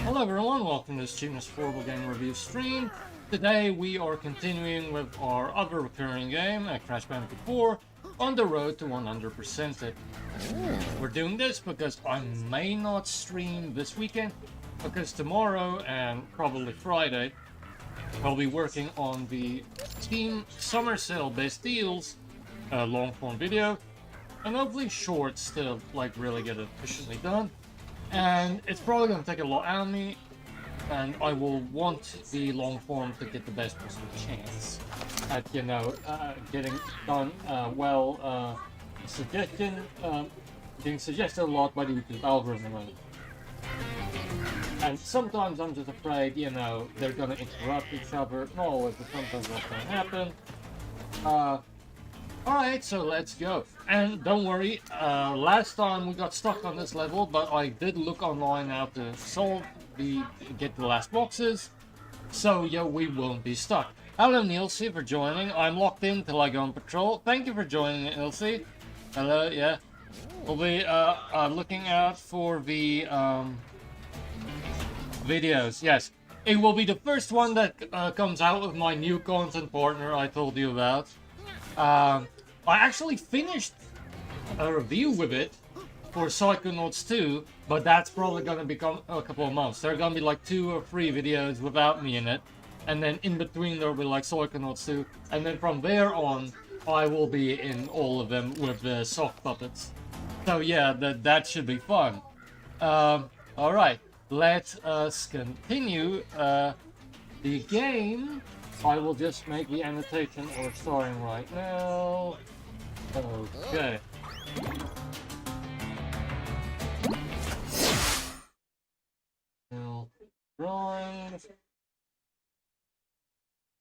Hello everyone, welcome to this Cheapness Affordable Gaming review stream. Today we are continuing with our other recurring game, Crash Bandicoot 4, on the road to 100% it. We're doing this because I may not stream this weekend, because tomorrow and probably Friday, I'll be working on the Steam Summer Sale Best Deals long form video, and hopefully shorts to really get it efficiently done. And it's probably going to take a lot out of me, and I will want the long form to get the best possible chance at, getting done well. Being suggested a lot by the YouTube algorithm. And sometimes I'm just afraid, they're going to interrupt each other. Not always, but sometimes that's going to happen. Alright, so let's go. And don't worry, last time we got stuck on this level, but I did look online how to get the last boxes. So, yeah, we won't be stuck. Hello, Nilsey, for joining. I'm locked in till I go on patrol. Thank you for joining, Nilsey. Hello, yeah. We'll be looking out for the videos. Yes, it will be the first one that comes out with my new content partner I told you about. I actually finished a review with it for Psychonauts 2, but that's probably going to become a couple of months. There are going to be like 2 or 3 videos without me in it, and then in between there will be like Psychonauts 2, and then from there on I will be in all of them with the sock puppets. So yeah, that should be fun. Alright, let us continue the game. I will just make the annotation we're starting right now. Okay. Drawings.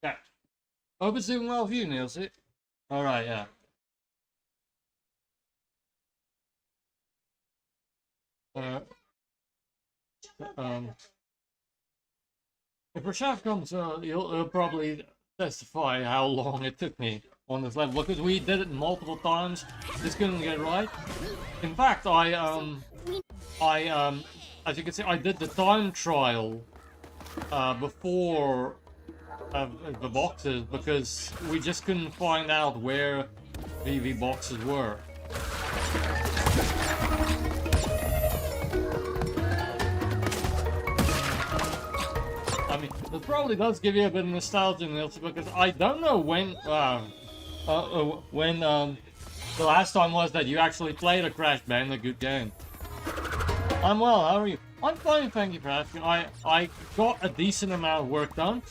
Yeah. Open zoom well view, Nielsen. Alright, yeah. If Rashaf comes, he'll probably testify how long it took me on this level, because we did it multiple times, just couldn't get it right. In fact, as you can see, I did the time trial before the boxes, because we just couldn't find out where the boxes were. I mean, it probably does give you a bit of nostalgia, Nilsson, because I don't know when the last time was that you actually played a Crash Bandicoot game. I'm well, how are you? I'm fine, thank you for asking. I got a decent amount of work done,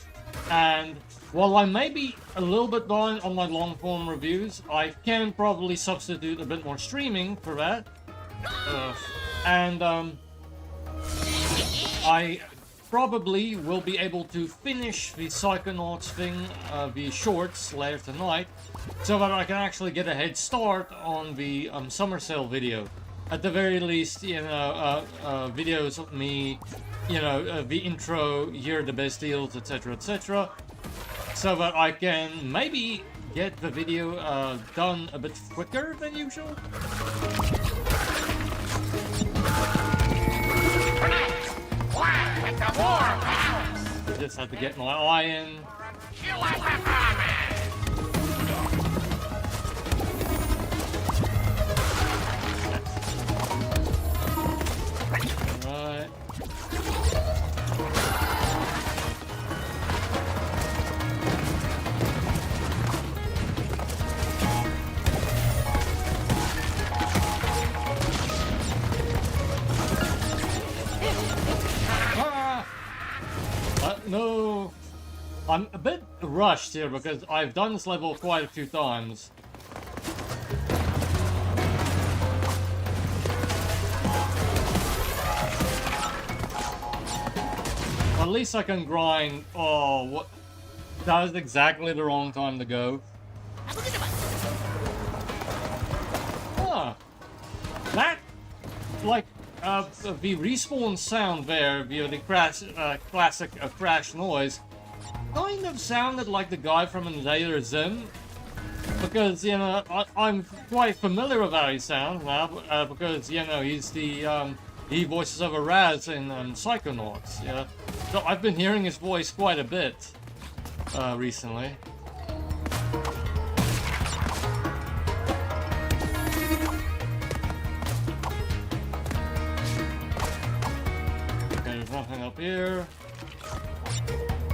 and while I may be a little bit behind on my long form reviews, I can probably substitute a bit more streaming for that. I probably will be able to finish the Psychonauts thing, the shorts, later tonight, so that I can actually get a head start on the summer sale video. At the very least, videos of me, the intro, here are the best deals, etc, etc, so that I can maybe get the video done a bit quicker than usual. I just had to get my eye in. Right. No, I'm a bit rushed here because I've done this level quite a few times. At least I can grind. Oh, what? That was exactly the wrong time to go. Huh. That, the respawn sound there, the classic crash noise, kind of sounded like the guy from Invader Zim. Because, I'm quite familiar with how he sounds now, because, he's the He voices over Raz in Psychonauts, yeah. So I've been hearing his voice quite a bit recently. Okay, there's nothing up here.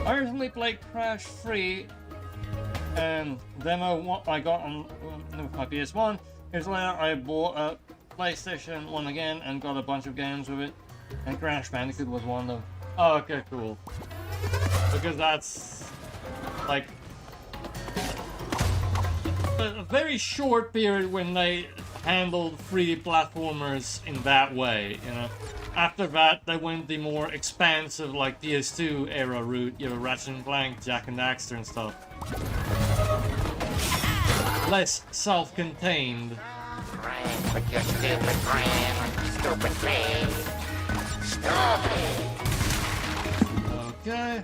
I recently played Crash Free and demo I got on my PS1. Here's later I bought a PlayStation 1 again and got a bunch of games with it. And Crash Bandicoot was one of them. Oh, okay, cool. Because that's like a very short period when they handled 3D platformers in that way, you know. After that, they went the more expansive, like PS2 era route, you know, Ratchet and Clank, Jak and Daxter and stuff. Less self-contained. With your stupid brain, stupid brain, stupid. Okay.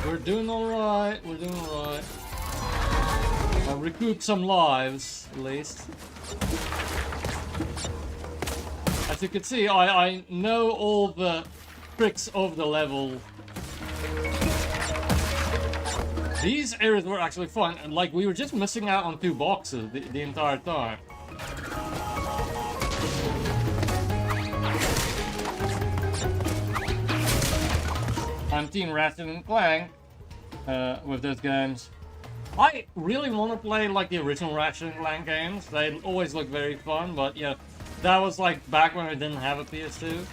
We're doing alright, we're doing alright. I'll recoup some lives, at least. As you can see, I know all the tricks of the level. These areas were actually fun, and like we were just missing out on 2 boxes the entire time. I'm Team Ratchet and Clank with those games. I really want to play like the original Ratchet and Clank games. They always look very fun, but yeah, that was like back when I didn't have a PS2.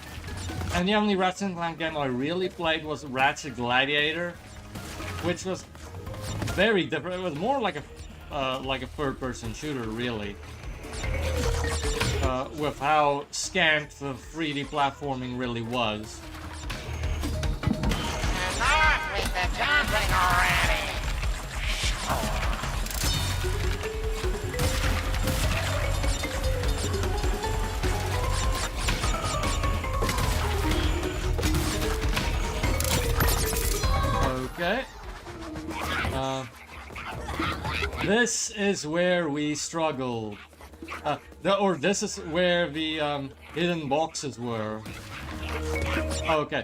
And the only Ratchet and Clank game I really played was Ratchet Gladiator, which was very different. It was more like a third-person shooter, really, with how scant the 3D platforming really was. Enough with the jumping already! Okay. This is where we struggled. This is where the hidden boxes were. Okay.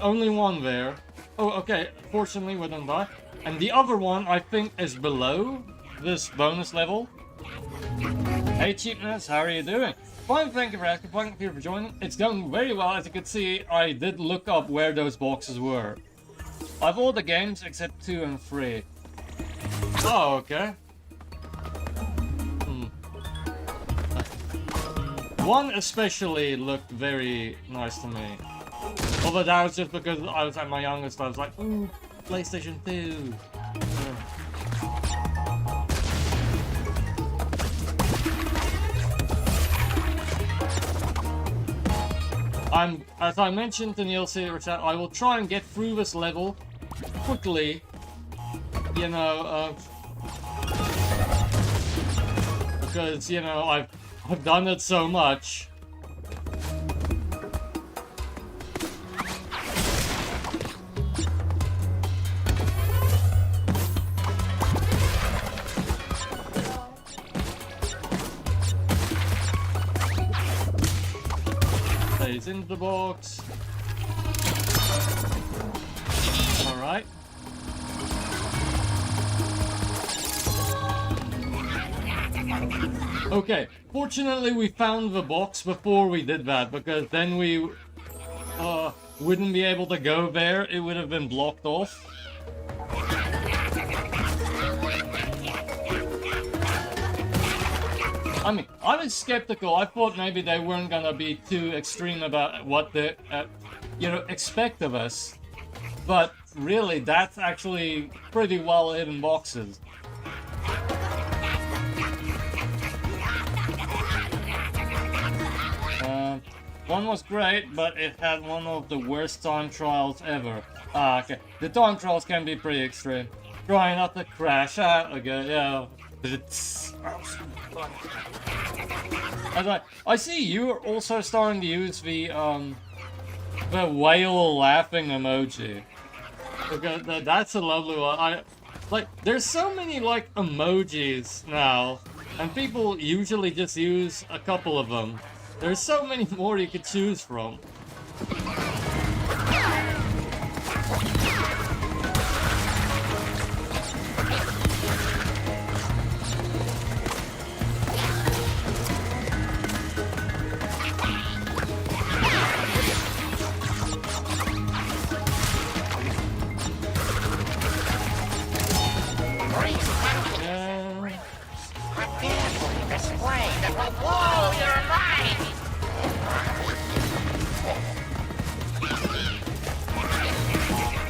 Only one there. Oh, okay. Fortunately, we didn't die. And the other one, I think, is below this bonus level. Hey, Cheapness, how are you doing? Fine, thank you for asking. Thank you for joining. It's going very well. As you can see, I did look up where those boxes were. I've all the games except 2 and 3. Oh, okay. One especially looked very nice to me. Although that was just because I was at my youngest, I was like, ooh, PlayStation 2. As I mentioned to Neil Secret Chat, I will try and get through this level quickly, you know, because, you know, I've done it so much. Stays into the box. Alright. Okay, fortunately we found the box before we did that, because then we wouldn't be able to go there. It would have been blocked off. I mean, I was skeptical. I thought maybe they weren't gonna be too extreme about what they, you know, expect of us. But really, that's actually pretty well hidden boxes. One was great, but it had one of the worst time trials ever. Ah, okay. The time trials can be pretty extreme. Try not to crash out again, yeah. It's... I see you're also starting to use the whale laughing emoji. Okay, that's a lovely one. Like, there's so many, like, emojis now, and people usually just use a couple of them. There's so many more you could choose from.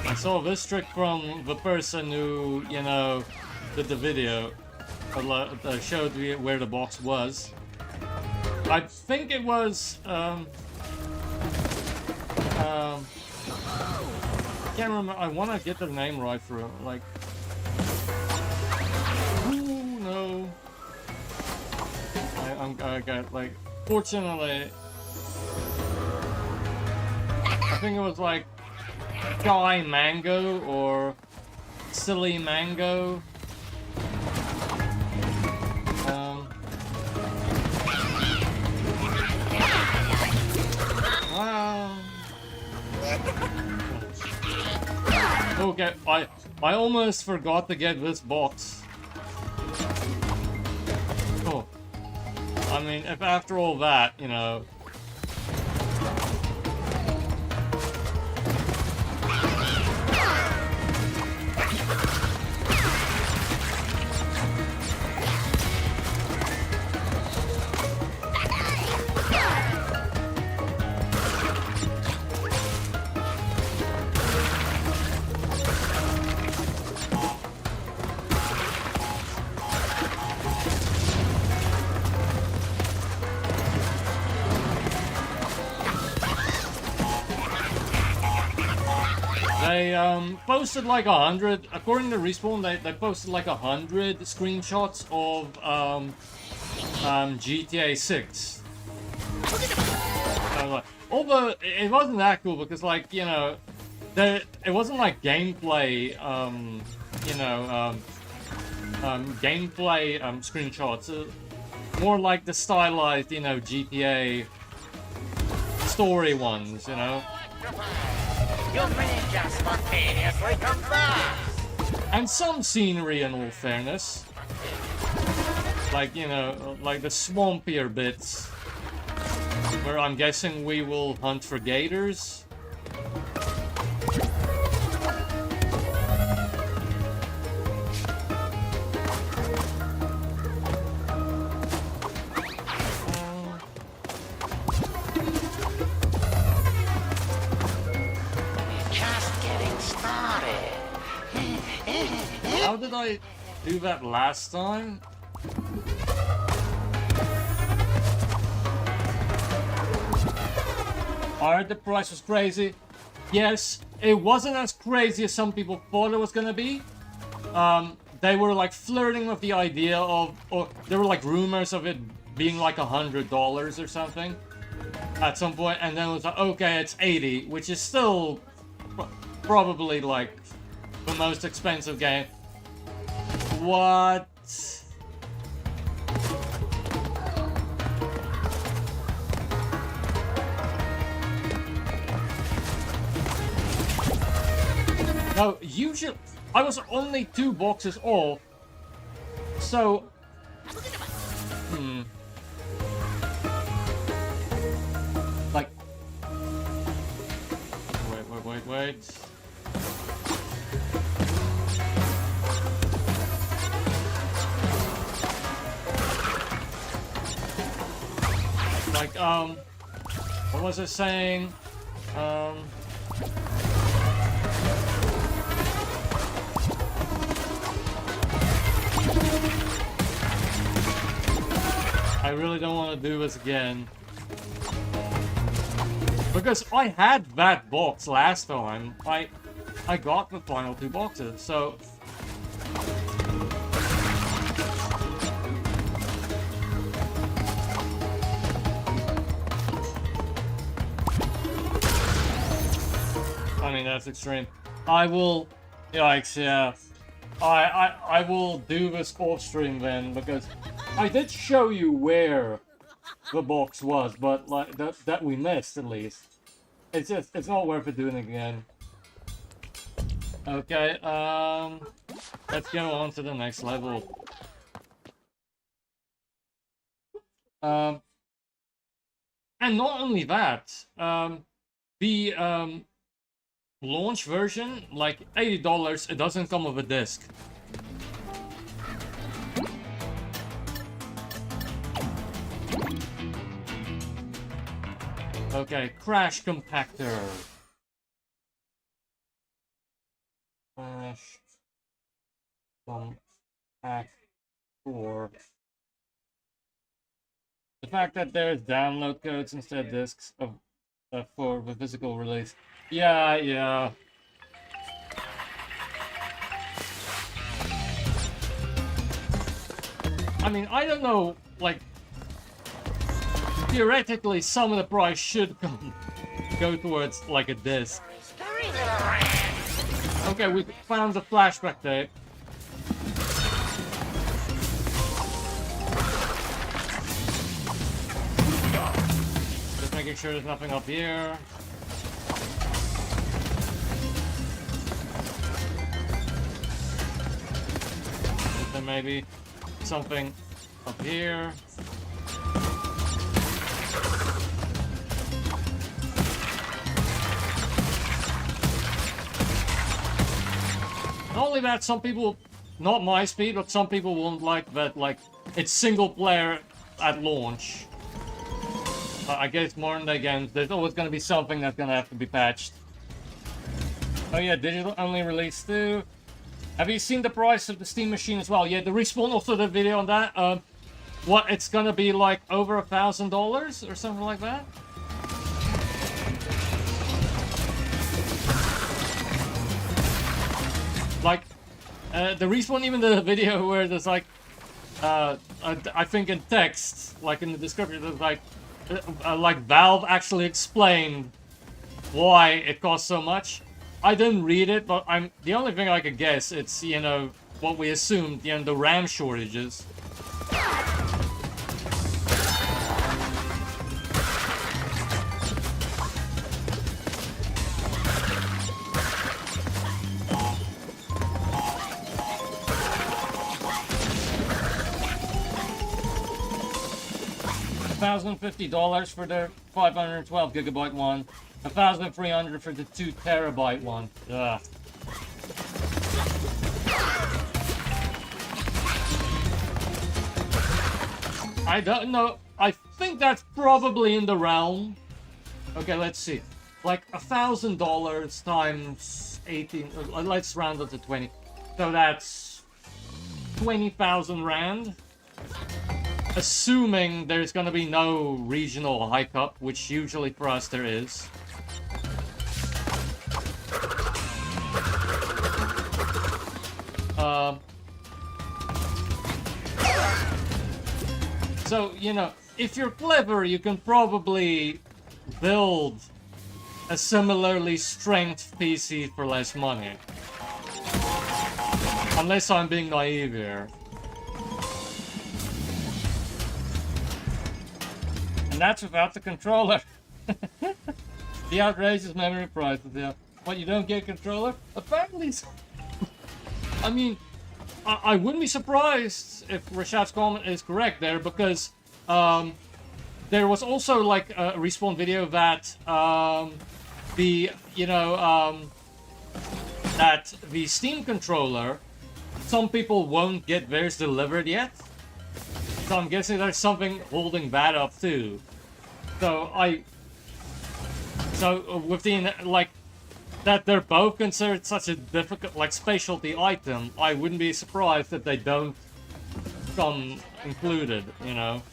I saw this trick from the person who, you know, did the video, showed me where the box was. I think it was, can't remember, I want to get the name right for it, like, ooh, no. I got, like, fortunately, I think it was, like, Sky Mango or Silly Mango. Wow. Okay, I almost forgot to get this box. Oh. I mean, if after all that, you know... They posted like 100, according to Respawn, they posted like 100 screenshots of GTA 6. Although it wasn't that cool because, like, you know, it wasn't like gameplay, gameplay screenshots. More like the stylized, you know, GTA story ones, you know. Your ninja spontaneously combust! And some scenery, in all fairness. Like, you know, like the swampier bits. Where I'm guessing we will hunt for gators. How did I do that last time? I heard the price was crazy. Yes, it wasn't as crazy as some people thought it was gonna be. They were like flirting with the idea of, or there were like rumors of it being like $100 or something at some point, and then it was like, okay, it's 80, which is still probably like the most expensive game. What? No, usually I was only 2 boxes off, so like, wait. Like, what was it saying? I really don't want to do this again. Because I had that box last time. I got the final 2 boxes, so... I mean, that's extreme. I will... Yikes, yeah. I will do this off stream then, because I did show you where the box was, but like that we missed at least. It's just, it's not worth it doing it again. Okay, let's go on to the next level. And not only that, the launch version, like $80, it doesn't come with a disc. Okay, Crash Compactor. Crash Compactor. The fact that there's download codes instead of discs of for the physical release. Yeah. I mean, I don't know, like, theoretically, some of the price should go towards, like, a disc. Okay, we found the flashback tape. Just making sure there's nothing up here. Then maybe something up here. Not only that, some people, not my speed, but some people won't like that, like, it's single player at launch. I guess modern day games, there's always going to be something that's going to have to be patched. Oh yeah, digital only release too. Have you seen the price of the Steam machine as well? Yeah, the Respawn also did a video on that. What, it's going to be like over $1,000 or something like that? Like, the Respawn even did a video where there's like, I think in text, like in the description, there's like Valve actually explained why it costs so much. I didn't read it, but the only thing I could guess, it's, you know, what we assumed, you know, the RAM shortages. $1,050 for the 512 gigabyte one, $1,300 for the 2 terabyte one. Ugh. I don't know. I think that's probably in the realm. Okay, let's see. Like $1,000 times 18. Let's round it to 20. So that's 20,000 rand. Assuming there's gonna be no regional hiccup, which usually for us there is. So, you know, if you're clever, you can probably build a similarly strength PC for less money. Unless I'm being naive here. And that's without the controller. The outrageous memory prices, yeah. What, you don't get a controller? Apparently so. I mean, I wouldn't be surprised if Rashad's comment is correct there, because there was also like a Respawn video that that the Steam controller, some people won't get theirs delivered yet. So I'm guessing there's something holding that up too. So with the, like, that they're both considered such a difficult, like, specialty item, I wouldn't be surprised if they don't come included, you know.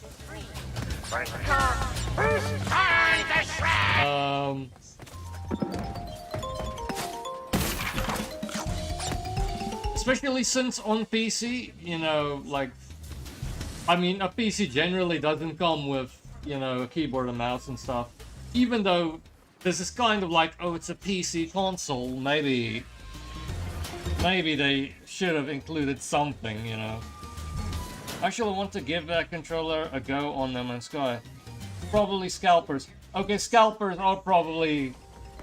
especially since on PC, you know, like, I mean, a PC generally doesn't come with, you know, a keyboard and mouse and stuff. Even though this is kind of like, oh, it's a PC console, maybe they should have included something, you know. Actually, I want to give that controller a go on No Man's Sky. Probably scalpers. Okay, scalpers are probably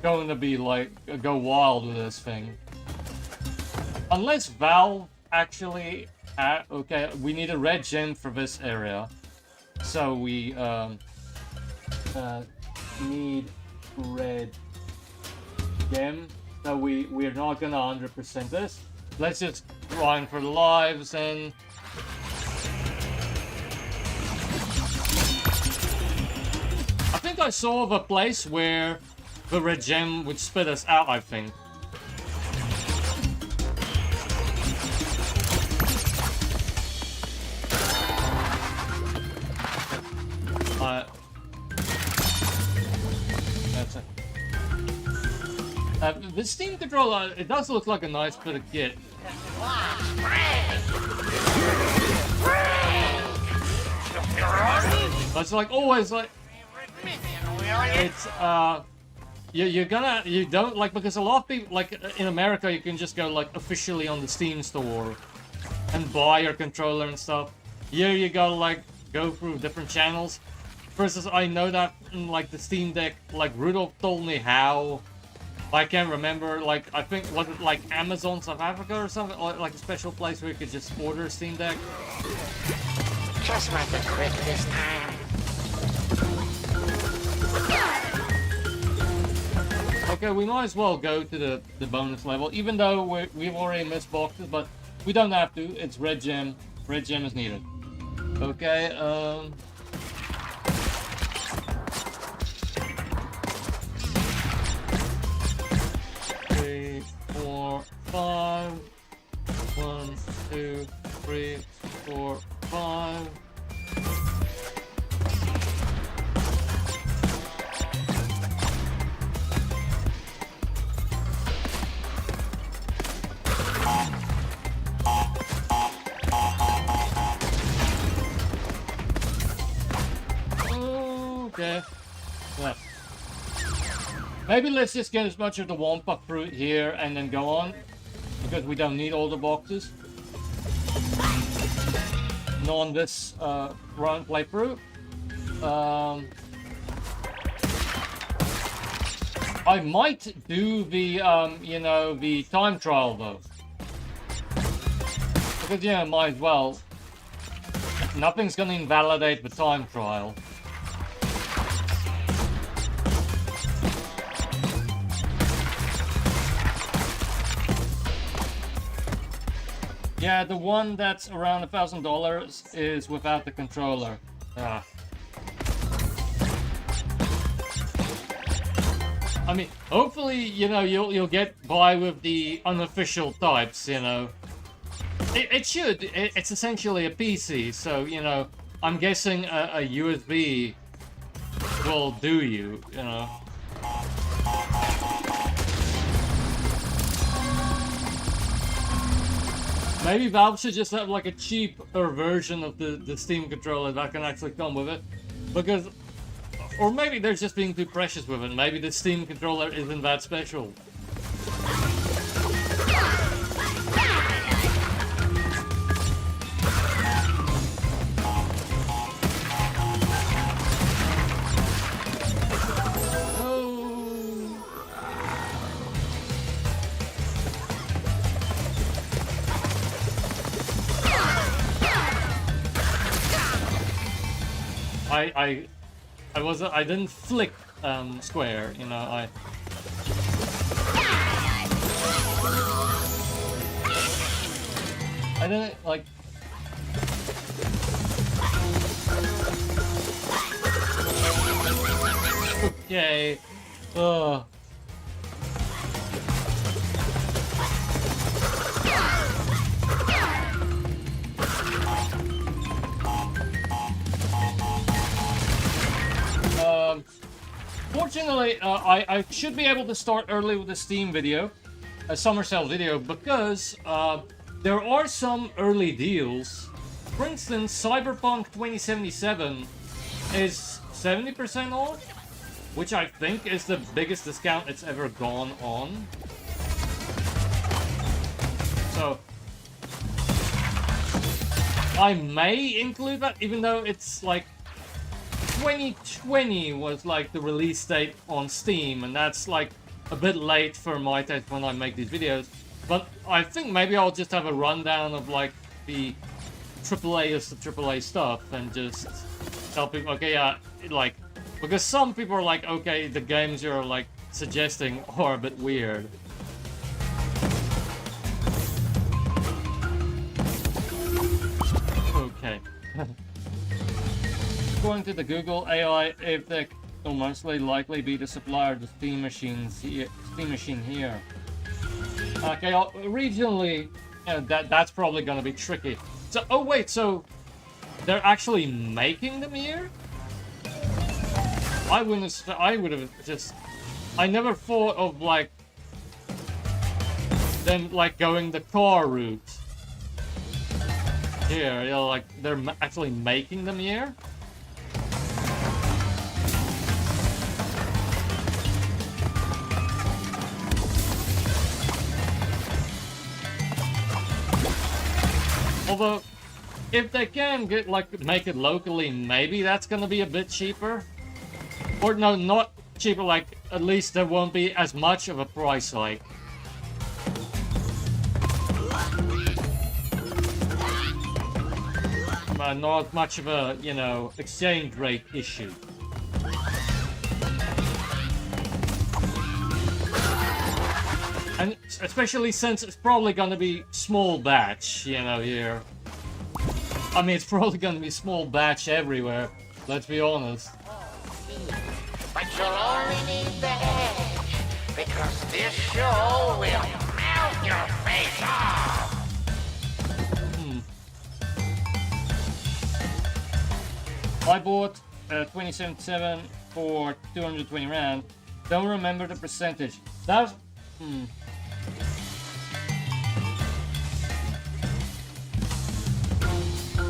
going to be like, go wild with this thing. Unless Valve actually... okay, we need a red gem for this area. So we need red gem. So we're not gonna 100% this. Let's just grind for the lives and... I think I saw of a place where the red gem would spit us out, I think. That's it. The Steam controller, it does look like a nice bit of kit. But it's like always like it's you don't like, because a lot of people like in America you can just go like officially on the Steam store and buy your controller and stuff. Here you gotta like go through different channels. Versus I know that in like the Steam Deck, like Rudolph told me how. I can't remember, like, I think, was it like Amazon South Africa or something? Or like a special place where you could just order a Steam Deck? Just make it quick this time. Okay, we might as well go to the bonus level, even though we've already missed boxes, but we don't have to. It's red gem. Red gem is needed. Okay, 3, 4, 5. 1, 2, 3, 4, 5. Okay. Yeah. Maybe let's just get as much of the Wampa fruit here and then go on, because we don't need all the boxes. Not on this run playthrough. I might do the you know, the time trial though, because yeah, might as well. Nothing's gonna invalidate the time trial. Yeah, the one that's around $1,000 is without the controller. Ah. I mean, hopefully, you know, you'll get by with the unofficial types, you know. It should. It's essentially a PC, so, you know, I'm guessing a USB will do you, you know. Maybe Valve should just have like a cheaper version of the Steam controller that can actually come with it. Because, or maybe they're just being too precious with it. Maybe the Steam controller isn't that special. I didn't flick square, you know. I didn't like. Okay. Ugh. Fortunately, I should be able to start early with the Steam video, a summer sale video, because there are some early deals. For instance, Cyberpunk 2077 is 70% off, which I think is the biggest discount it's ever gone on. So I may include that, even though it's like 2020 was like the release date on Steam, and that's like a bit late for my taste when I make these videos. But I think maybe I'll just have a rundown of like the AAA-est of AAA stuff and just tell people, okay, yeah, like, because some people are like, okay, the games you're like suggesting are a bit weird. Okay. According to the Google AI, AFTech will mostly likely be the supplier of the Steam machine here. Okay, regionally, that's probably gonna be tricky. So, oh wait, so they're actually making them here? I would have just, I never thought of like them like going the car route. Here, you know, like they're actually making them here. Although, if they can get like make it locally, maybe that's gonna be a bit cheaper. Or no, not cheaper. Like at least there won't be as much of a price hike. Not much of a, you know, exchange rate issue. And especially since it's probably gonna be small batch, you know, here. I mean, it's probably gonna be small batch everywhere, let's be honest. But you'll only need the edge, because this show will melt your face off! I bought 2077 for 220 rand. Don't remember the percentage. That's...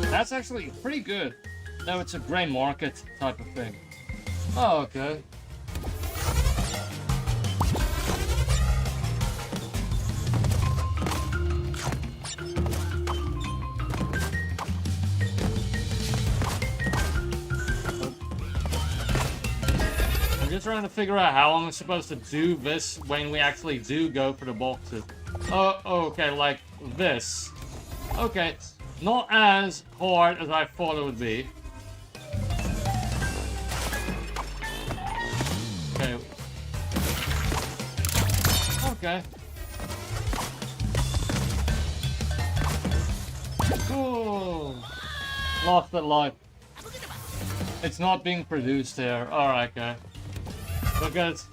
That's actually pretty good. No, it's a grey market type of thing. Oh, okay. I'm just trying to figure out how I'm supposed to do this when we actually do go for the boxes. Oh, okay, like this. Okay, not as hard as I thought it would be. Okay. Okay. Cool. Lost that life. It's not being produced here. Alright, okay. Because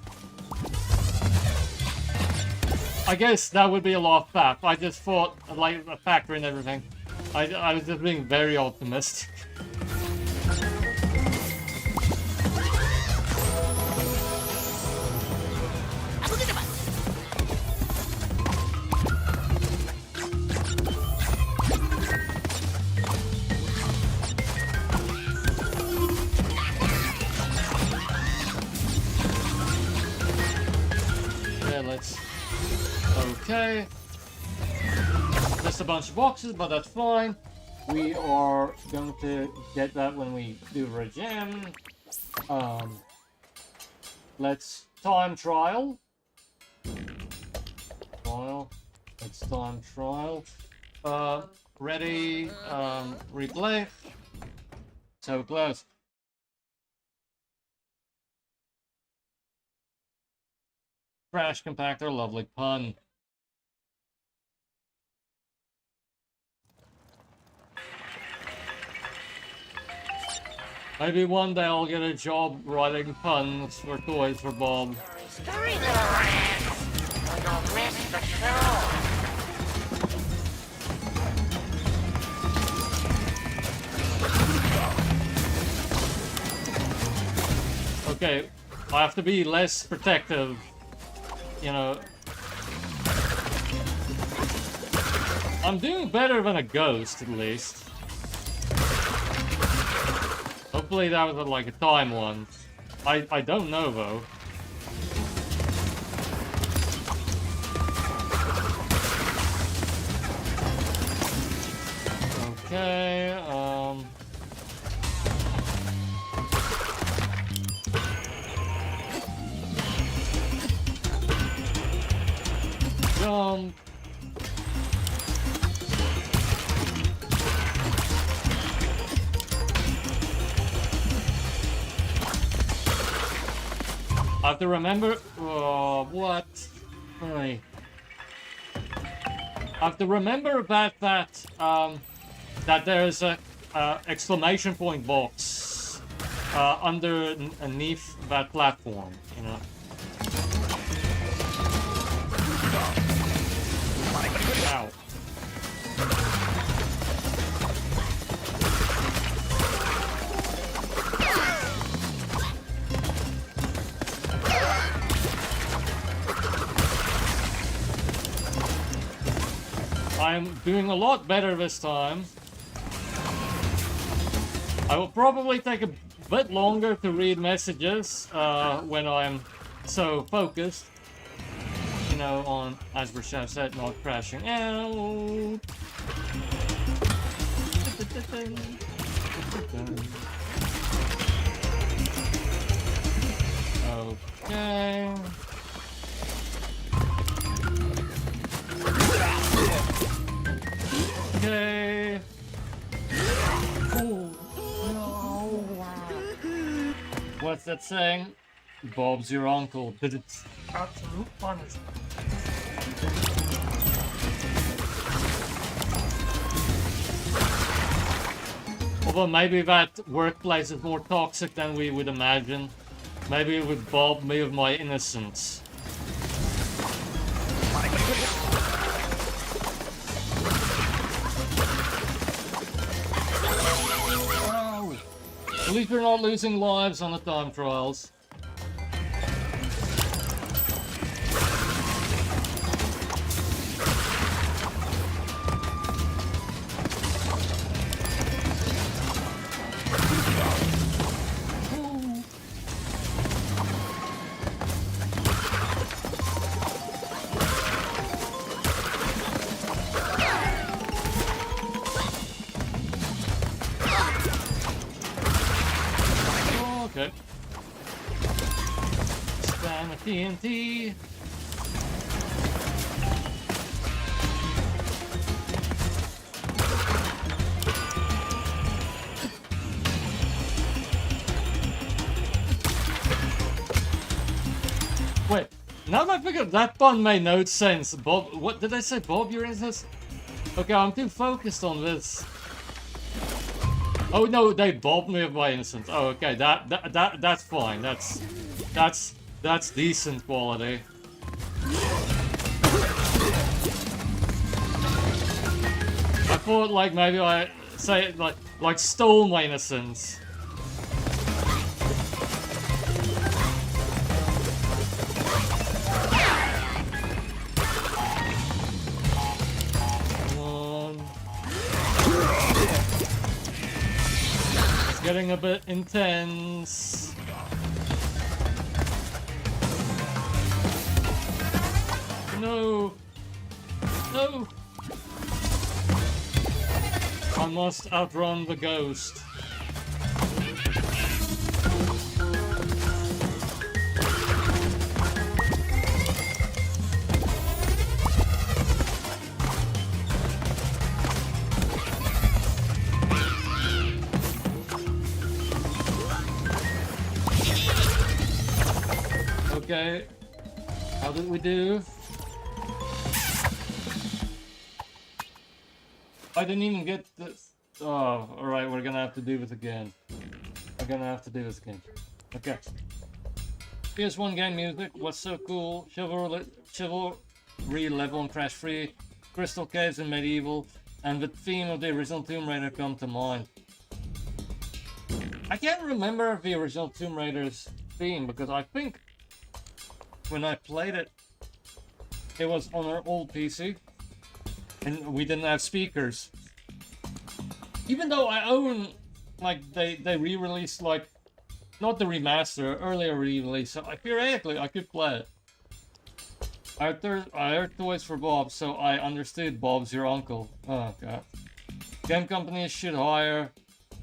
I guess that would be a lot of faff. I just thought like a factor in everything. I was just being very optimistic. Okay. Just a bunch of boxes, but that's fine. We are going to get that when we do a gem. Let's time trial. Let's time trial. Ready, replay. So close. Crash Compactor, lovely pun. Maybe one day I'll get a job writing puns for Toys for Bob. Scurry, little rat, or you'll miss the show. Okay, I have to be less protective, you know. I'm doing better than a ghost, at least. Hopefully that was like a time one. I don't know, though. Okay, jump. I have to remember. What? I have to remember about that. That there's a exclamation point box underneath that platform. You know. Ow. I'm doing a lot better this time. I will probably take a bit longer to read messages when I'm so focused. You know, on, as Rashad said, not crashing out. Okay. Okay. Oh, no. What's that saying? Bob's your uncle. But it's absolute punishment. Although maybe that workplace is more toxic than we would imagine. Maybe it would rob me of my innocence. Oh. At least we're not losing lives on the time trials. Okay. Spam a TNT. Wait, now that I figure that pun made no sense. Bob, what did I say? Bob, you're in this? Okay, I'm too focused on this. Oh no, they bobbed me of my innocence. Oh, okay, that's fine. That's decent quality. I thought like maybe I say like stole my innocence. Getting a bit intense. No. No. I must outrun the ghost. Okay, how did we do? I didn't even get this. Oh, alright, we're gonna have to do this again. Okay. PS1 game music was so cool. Chivalry level in Crash 3, Crystal Caves in Medieval, and the theme of the original Tomb Raider come to mind. I can't remember the original Tomb Raider's theme because I think when I played it, it was on our old PC. and we didn't have speakers. Even though I own, like, they re-released, like, not the remaster, earlier re-release, so theoretically I could play it. I heard Toys for Bob, so I understood Bob's your uncle. Oh god. Game companies should hire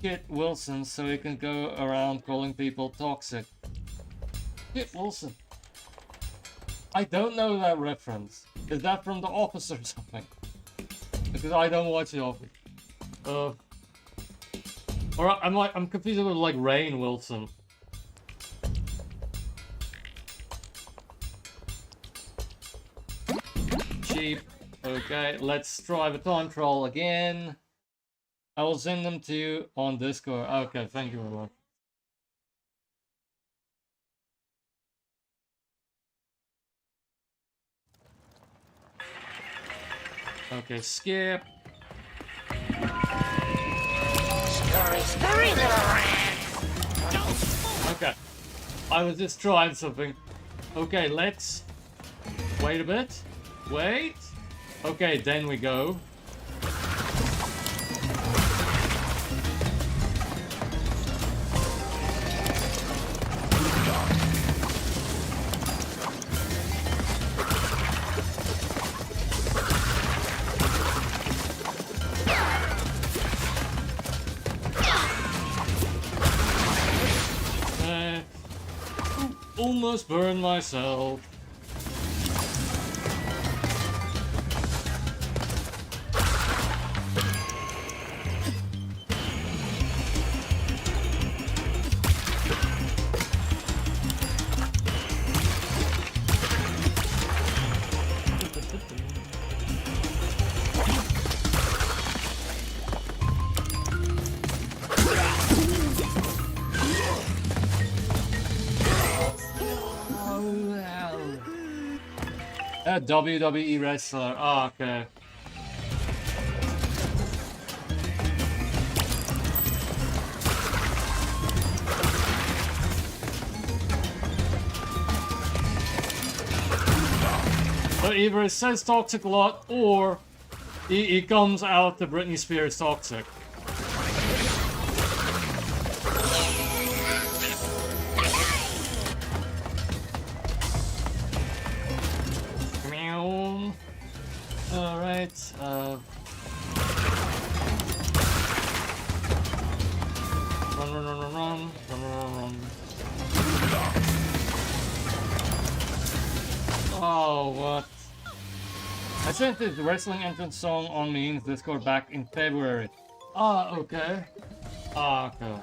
Kit Wilson so he can go around calling people toxic. Kit Wilson. I don't know that reference. Is that from The Office or something? Because I don't watch The Office. Or I'm confused with like Rainn Wilson. Cheap. Okay, let's try the time troll again. I will send them to you on Discord. Okay, thank you very much. Okay, skip. Scurry, scurry, little rat. Okay. I was just trying something. Okay, let's... Wait a bit. Wait. Okay, then we go. Almost burned myself. A WWE wrestler. Oh, okay. So either it says toxic a lot, or he comes out the Britney Spears toxic. Alright, run. Oh, what? I sent this wrestling entrance song on Means Discord back in February. Ah, okay. Ah, okay.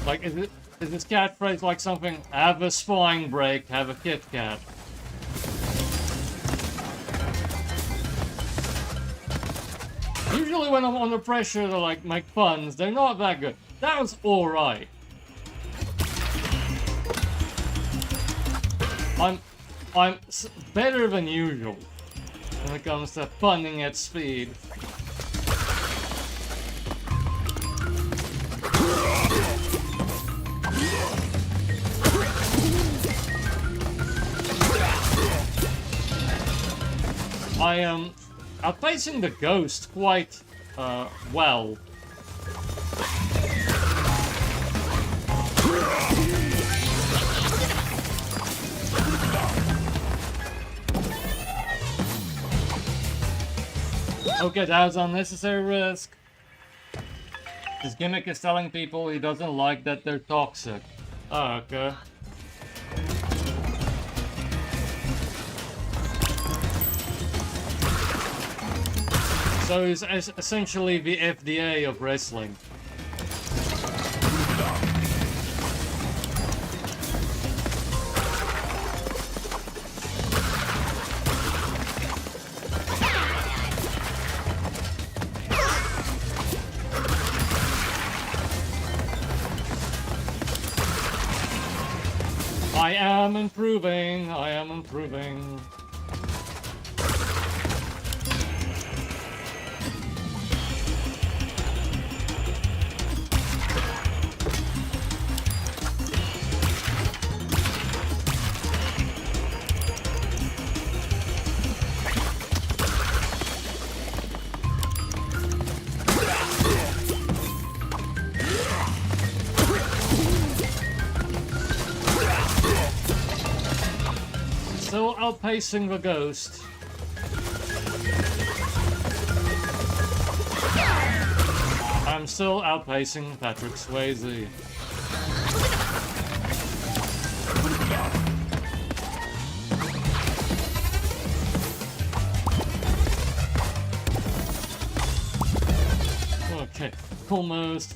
Like, is this catchphrase like something, have a spine break, have a Kit Kat? Usually when I'm under pressure to like make puns, they're not that good. That was alright. I'm better than usual when it comes to punning at speed. I am outpacing the ghost quite well. Okay, that was unnecessary risk. His gimmick is telling people he doesn't like that they're toxic. Oh, okay. So he's essentially the FDA of wrestling. I am improving. I am improving. Still outpacing the ghost. I'm still outpacing Patrick Swayze. Okay, almost.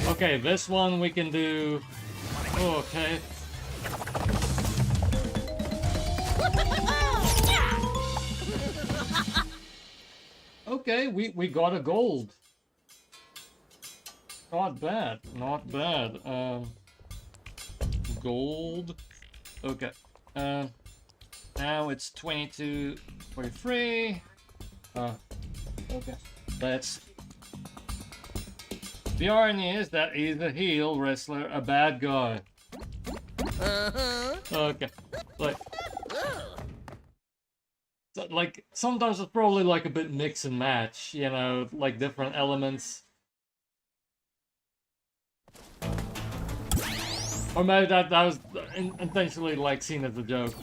Okay, this one we can do. Okay. Okay, we got a gold. Not bad, not bad. Gold. Okay. Now it's 22:43. Okay. Let's. The irony is that he's a heel wrestler, a bad guy. Okay. Like, sometimes it's probably like a bit mix and match, you know, like different elements. Or maybe that was intentionally like seen as a joke.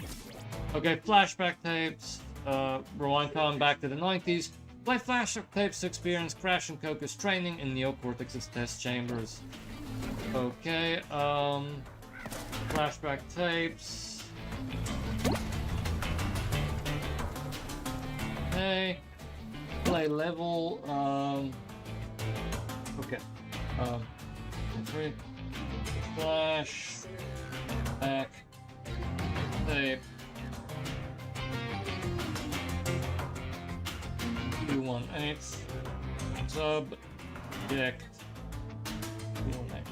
Okay, flashback tapes. Rewind time back to the 90s. Play flashback tapes to experience Crash and Coco's training in Neocortex's test chambers. Okay, flashback tapes. Okay. Play level, okay. 3. Flash. Back. Tape. 218. Subject. 218.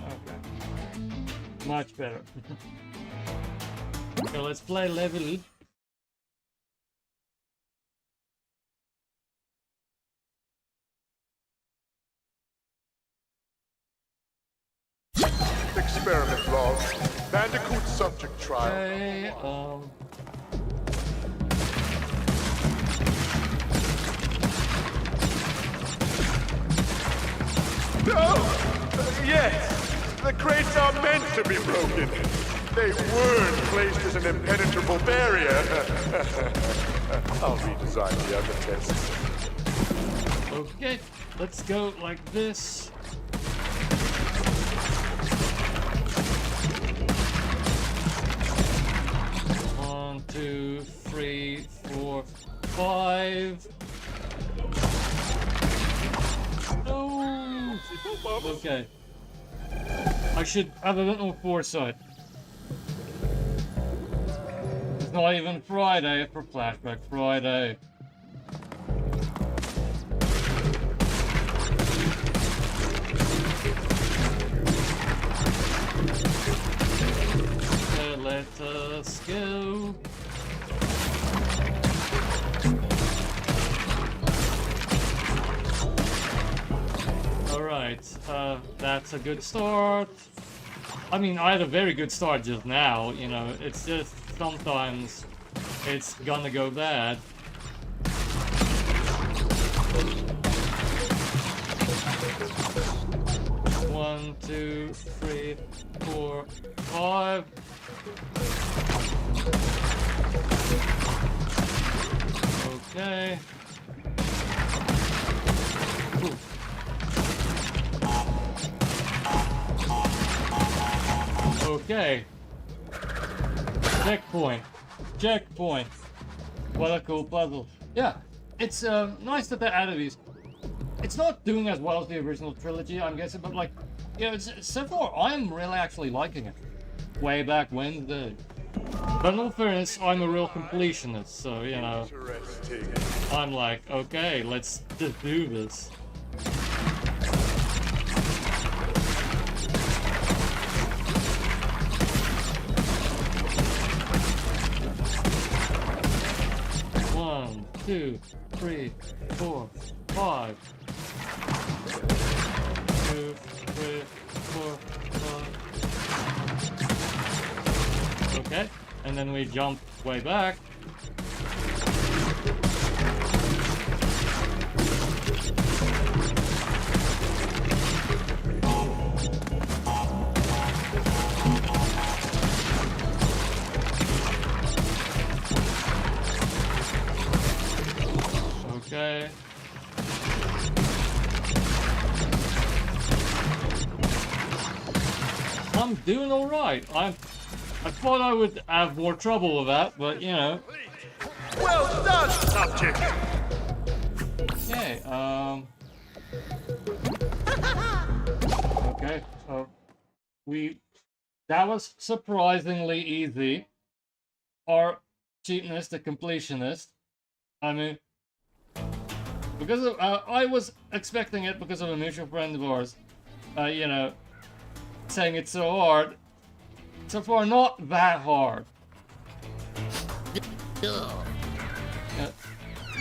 Okay. Much better. Okay, let's play level. Experiment log. Bandicoot subject trial. Okay, No! Yes! The crates are meant to be broken. They weren't placed as an impenetrable barrier. I'll redesign the other tests. okay, let's go like this. One, 2, 3, 4, 5. No! Okay. I should have a bit more foresight. It's not even Friday for Flashback Friday. Let us go. Alright, that's a good start. I mean, I had a very good start just now, you know, it's just sometimes it's gonna go bad. One, 2, 3, 4, 5. Okay. Ooh. Okay. Checkpoint. Checkpoint. What a cool puzzle. Yeah, it's nice that they added these. It's not doing as well as the original trilogy, I'm guessing, but like, yeah, so far I'm really actually liking it. Way back Wednesday. But in all fairness, I'm a real completionist, so, you know, Interesting. I'm like, okay, let's just do this. One, two, 3, 4, 5. 2, 3, 4, 5. Okay, and then we jump way back. Okay. I'm doing all right. I thought I would have more trouble with that, but you know. Well done, subject! Okay. Okay. So that was surprisingly easy. Our cheapness, the completionist. I mean, because of, I was expecting it because of a mutual friend of ours. You know, saying it's so hard. So far, not that hard.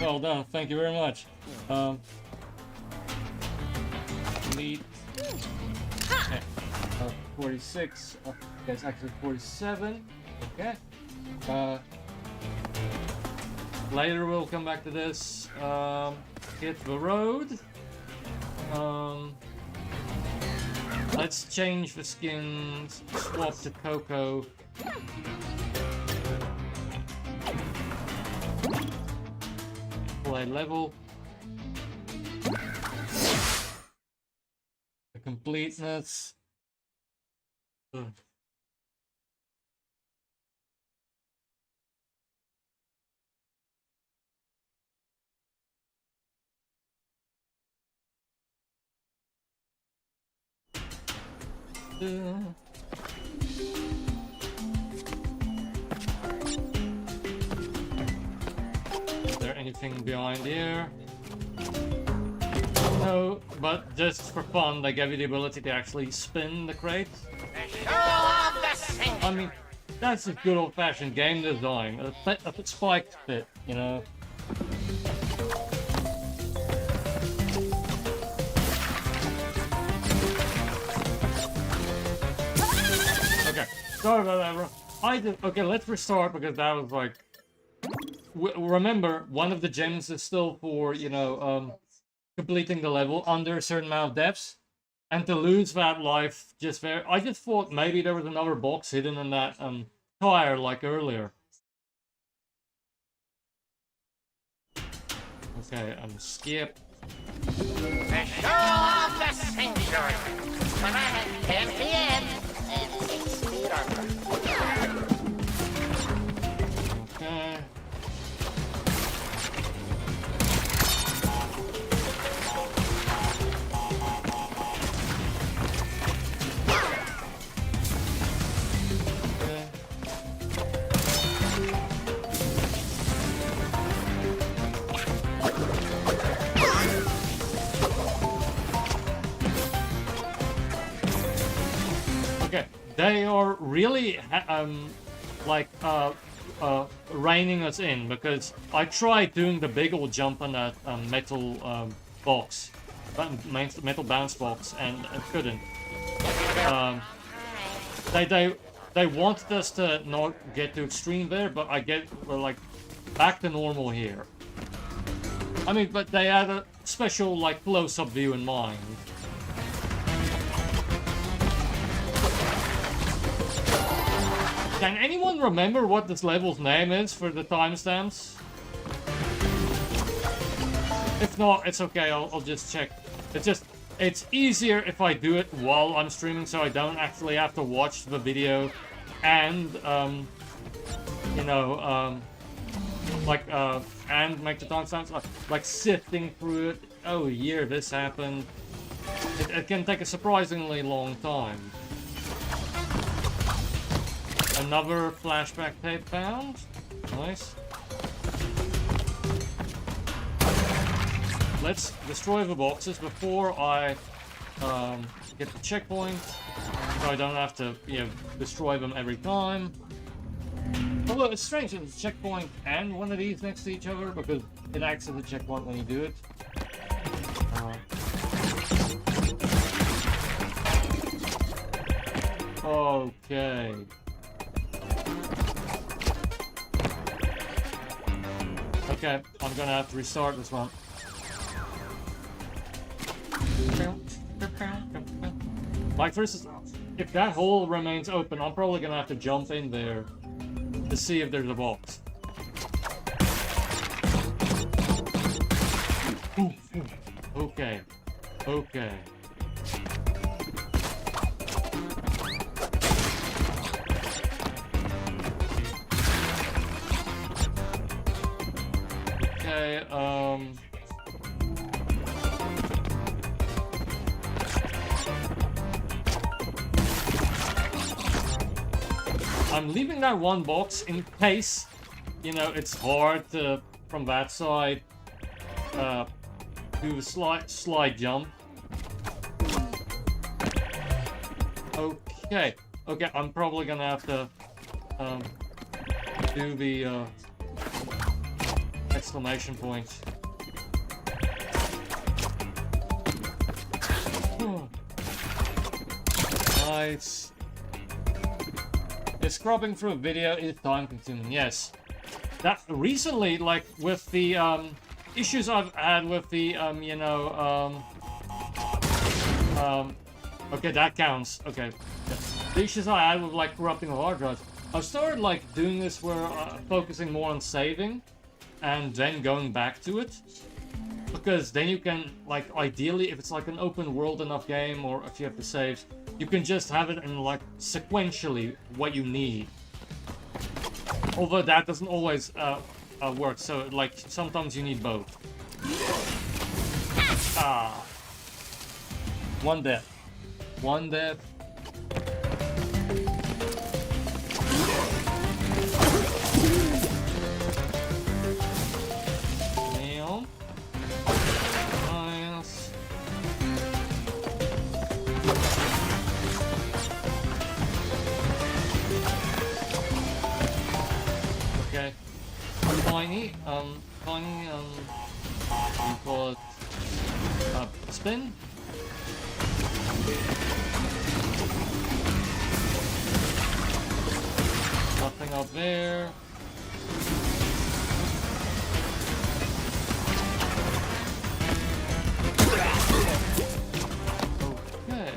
Well done, thank you very much. Delete. Okay. 46. Okay, it's actually 47. Okay. Later we'll come back to this. Hit the road. Let's change the skins. Swap to Coco. Play level. The completeness. Ugh. Is there anything behind here? No, but just for fun, they gave you the ability to actually spin the crate. I mean, that's a good old-fashioned game design. A spiked bit, you know. Okay, sorry about that, bro. Okay, let's restart because that was like. Remember, one of the gems is still for, you know, completing the level under a certain amount of depths. And to lose that life just very... I just thought maybe there was another box hidden in that tire like earlier. Okay, skip. The show of the century. Tonight at 10 p.m. and 6 feet under. Okay. Okay, they are really reining us in because I tried doing the big old jump on that metal box, metal bounce box, and I couldn't. They wanted us to not get too extreme there, but we're like back to normal here. I mean, but they had a special like close-up view in mind. Can anyone remember what this level's name is for the timestamps? If not, it's okay, I'll just check. It's easier if I do it while I'm streaming so I don't actually have to watch the video and, you know, and make the timestamps, like sifting through it. Oh, year this happened. It can take a surprisingly long time. Another flashback tape found. Nice. Let's destroy the boxes before I get the checkpoint, so I don't have to, destroy them every time. Although it's strange, it's a checkpoint and one of these next to each other, because it acts as a checkpoint when you do it. Okay. Okay, I'm gonna have to restart this one. Like, for instance, if that hole remains open, I'm probably gonna have to jump in there to see if there's a box. Okay. Okay. Okay, I'm leaving that one box in case, it's hard to, from that side, do a slide jump. Okay, I'm probably gonna have to, do the, exclamation point. Nice. Scrubbing through a video is time consuming, yes. That recently, like with the issues I've had with the okay, that counts. Okay. Yeah. The issues I had with like corrupting the hard drives. I've started like doing this where focusing more on saving and then going back to it. Because then you can, like, ideally, if it's like an open world enough game, or if you have to save, you can just have it in, like, sequentially what you need. Although that doesn't always work, so, like, sometimes you need both. Ah. One death. One death. Tiny, we call it, spin. Nothing up there. Okay.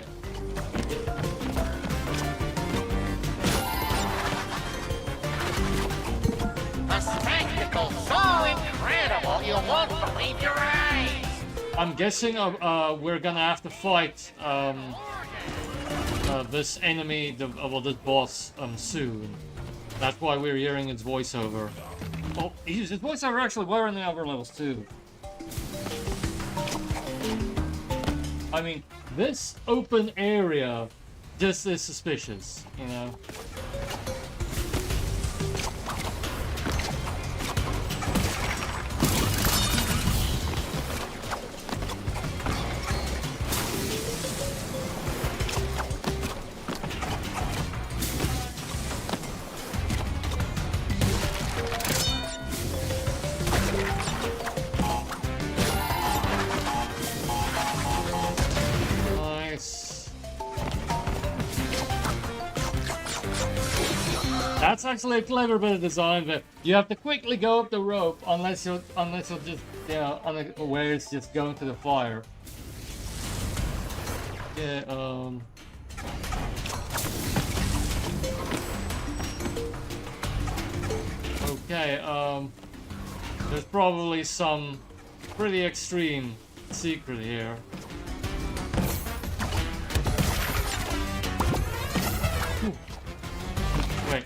A spectacle so incredible you won't believe your eyes. I'm guessing we're gonna have to fight this enemy, this boss soon. That's why we're hearing its voiceover. Oh, his voiceover actually were in the other levels too. I mean, this open area just is suspicious, you know? That's actually a clever bit of design, but you have to quickly go up the rope unless you're just, you know, unaware it's just going to the fire. Yeah, okay, there's probably some pretty extreme secret here. Wait.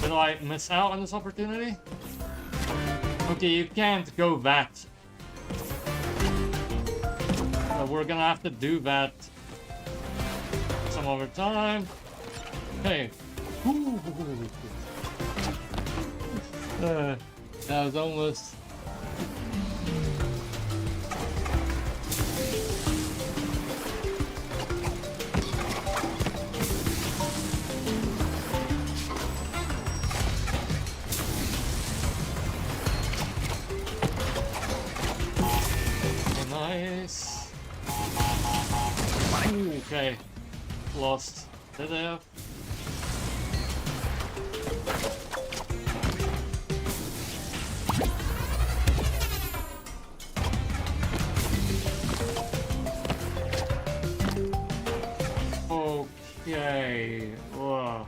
Did I miss out on this opportunity? Okay, you can't go that. So we're gonna have to do that some other time. Hey, Ooh. That was almost... Nice. Ooh, okay. Lost. There. Okay. Ugh.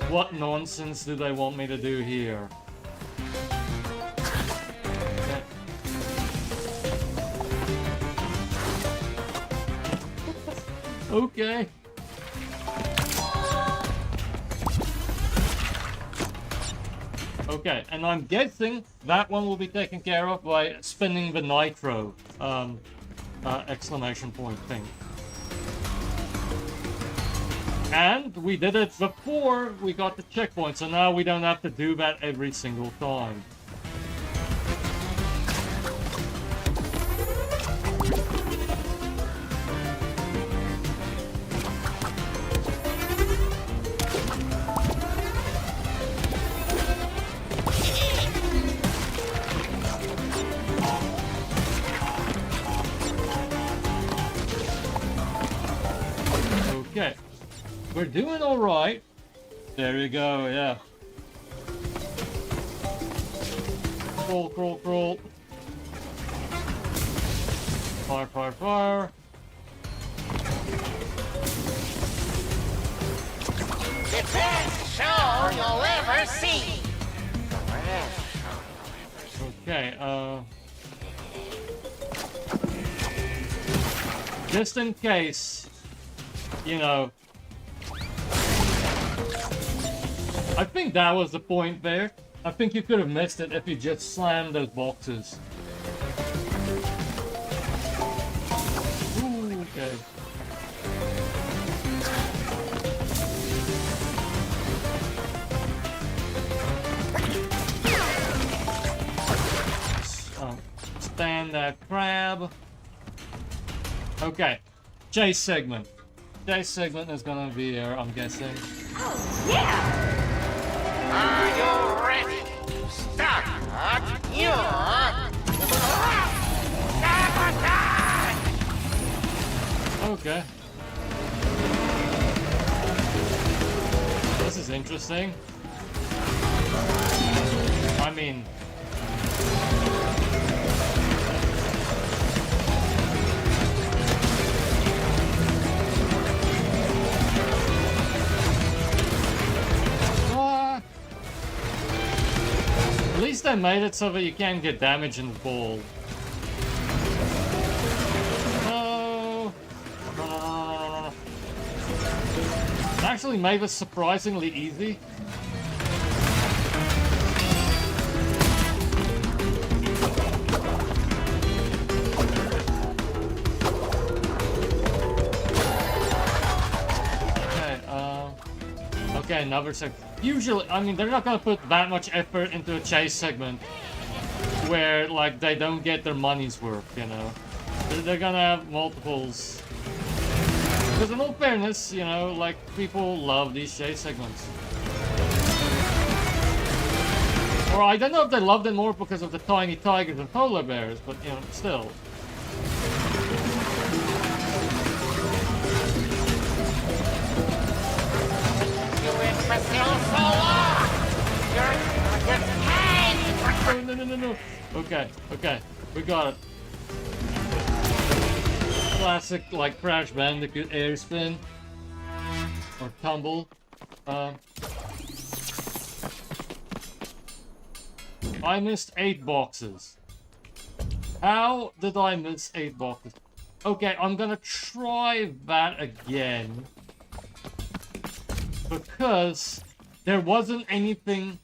What nonsense do they want me to do here? Okay. Okay, and I'm guessing that one will be taken care of by spinning the nitro exclamation point thing. And we did it before we got the checkpoint, so now we don't have to do that every single time. Okay, we're doing all right. There you go, yeah. Crawl, crawl, crawl. Fire, fire, fire. The best show you'll ever see. Okay, just in case, you know, I think that was the point there. I think you could have missed it if you just slammed those boxes. Ooh, okay. Stand that crab. Okay, chase segment. Chase segment is gonna be here, I'm guessing. Oh, yeah! Are you ready? Start your sabotage! Okay. This is interesting. I mean... At least I made it so that you can't get damage in the ball. No. No. It actually made this surprisingly easy. Okay, another segment. Usually, I mean, they're not gonna put that much effort into a chase segment where, like, they don't get their money's worth, you know? They're gonna have multiples. Because in all fairness, you know, like, people love these chase segments. Or I don't know if they love them more because of the tiny tigers and polar bears, but, you know, still. No. Okay, we got it. Classic, like, Crash Bandicoot air spin. Or tumble. I missed 8 boxes. How did I miss 8 boxes? Okay, I'm gonna try that again. Because there wasn't anything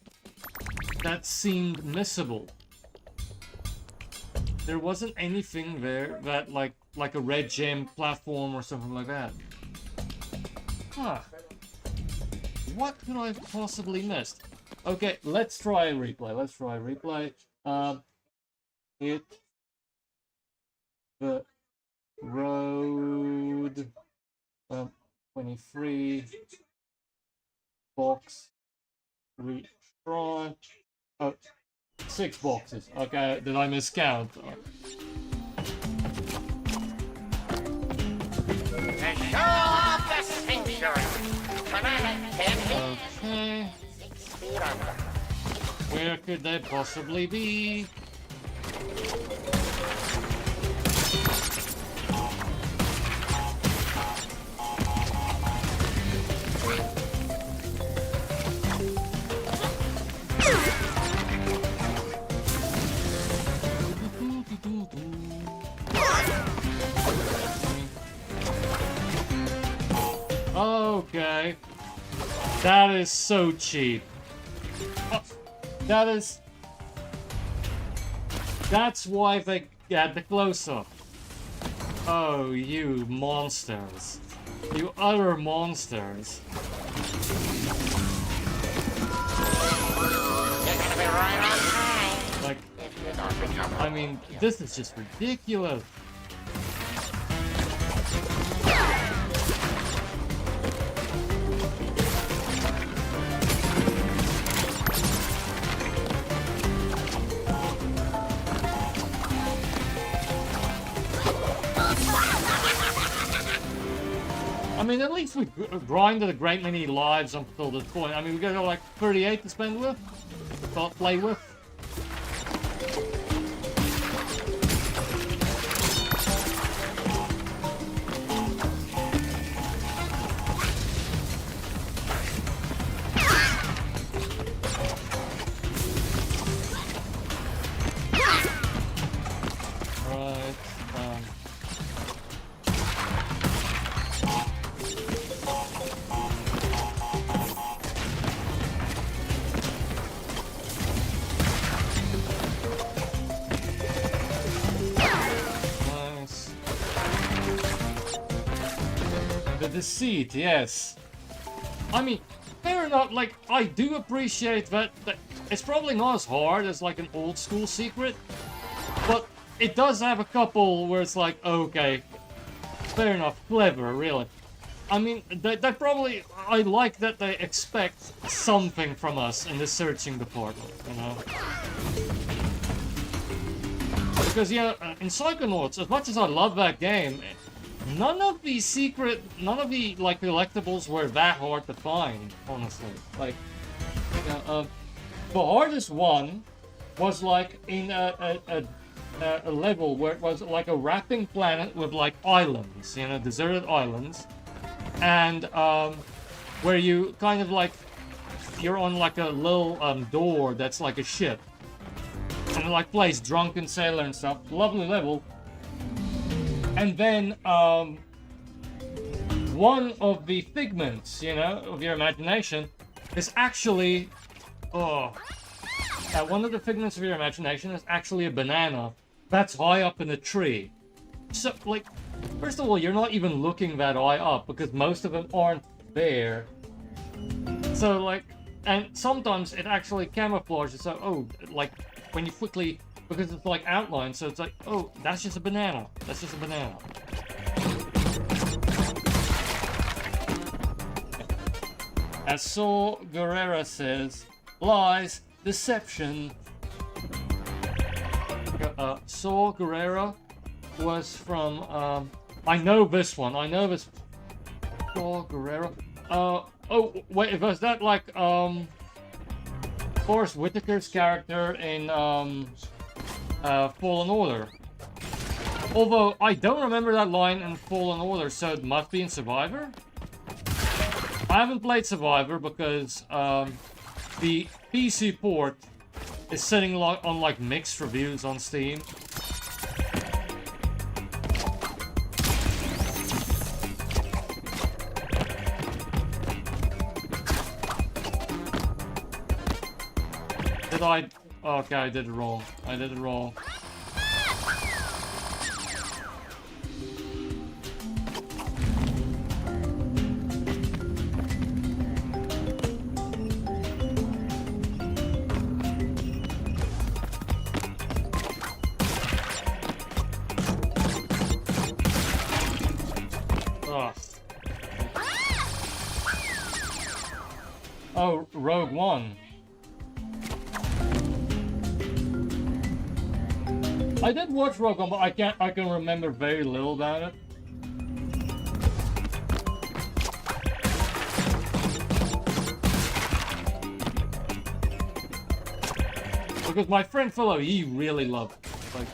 that seemed missable. There wasn't anything there that like a red gem platform or something like that. Huh. what could I have possibly missed? Okay, let's try a replay. Let's try a replay. Hit the road. 23 box. Retry. Oh, 6 boxes. Okay, did I miscount? The show of the century. Tonight, 10 feet, Okay. 6 feet under. Where could they possibly be? Okay. That is so cheap. That's why they get the close-up. Oh, you monsters. You utter monsters. You're gonna be right on time. Like, If you don't become I mean, this is just ridiculous. I mean, at least we grinded a great many lives up until this point. I mean, we got like 38 to spend with, to play with. Deceit, yes. I mean, fair enough, like, I do appreciate that it's probably not as hard as, like, an old school secret, but it does have a couple where it's like, okay, fair enough, clever, really. I mean, they probably, I like that they expect something from us in the searching department, you know? Because, yeah, in Psychonauts, as much as I love that game, none of the like collectibles were that hard to find, honestly. Like, the hardest one was like in a level where it was like a wrapping planet with like islands, you know, deserted islands, and where you kind of like you're on like a little door that's like a ship, and it like plays Drunken Sailor and stuff. Lovely level. And then, one of the figments, you know, of your imagination is actually, one of the figments of your imagination is actually a banana that's high up in a tree. So, like, first of all, you're not even looking that high up because most of them aren't there. So, like, and sometimes it actually camouflages, so, oh, like, when you quickly... Because it's like outlined, so it's like, oh, that's just a banana. That's just a banana. As Saul Guerrera says, lies, deception. Saul Guerrera was from, I know this one. I know this. Saul Guerrera. Oh, wait, was that like, Forrest Whitaker's character in, Fallen Order? Although, I don't remember that line in Fallen Order, so it must be in Survivor? I haven't played Survivor because, the PC port is sitting on, like, mixed reviews on Steam. Did I... Okay, I did it wrong. I did it wrong. Oh, Rogue One. I did watch Rogue One, but I can remember very little about it. Because my friend Philo, he really loved it. Like,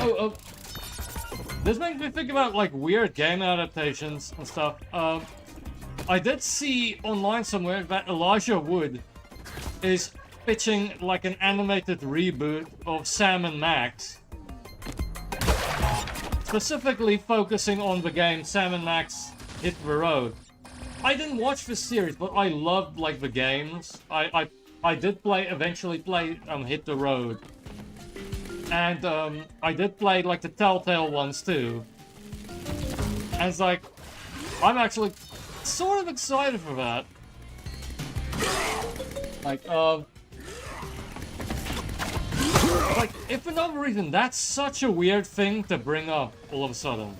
oh, this makes me think about like weird game adaptations and stuff. I did see online somewhere that Elijah Wood is pitching like an animated reboot of Sam and Max, specifically focusing on the game Sam and Max Hit the Road. I didn't watch the series, but I loved like the games. I did eventually play Hit the Road, and I did play like the Telltale ones too. And it's like, I'm actually sort of excited for that. Like, if for no reason, that's such a weird thing to bring up all of a sudden.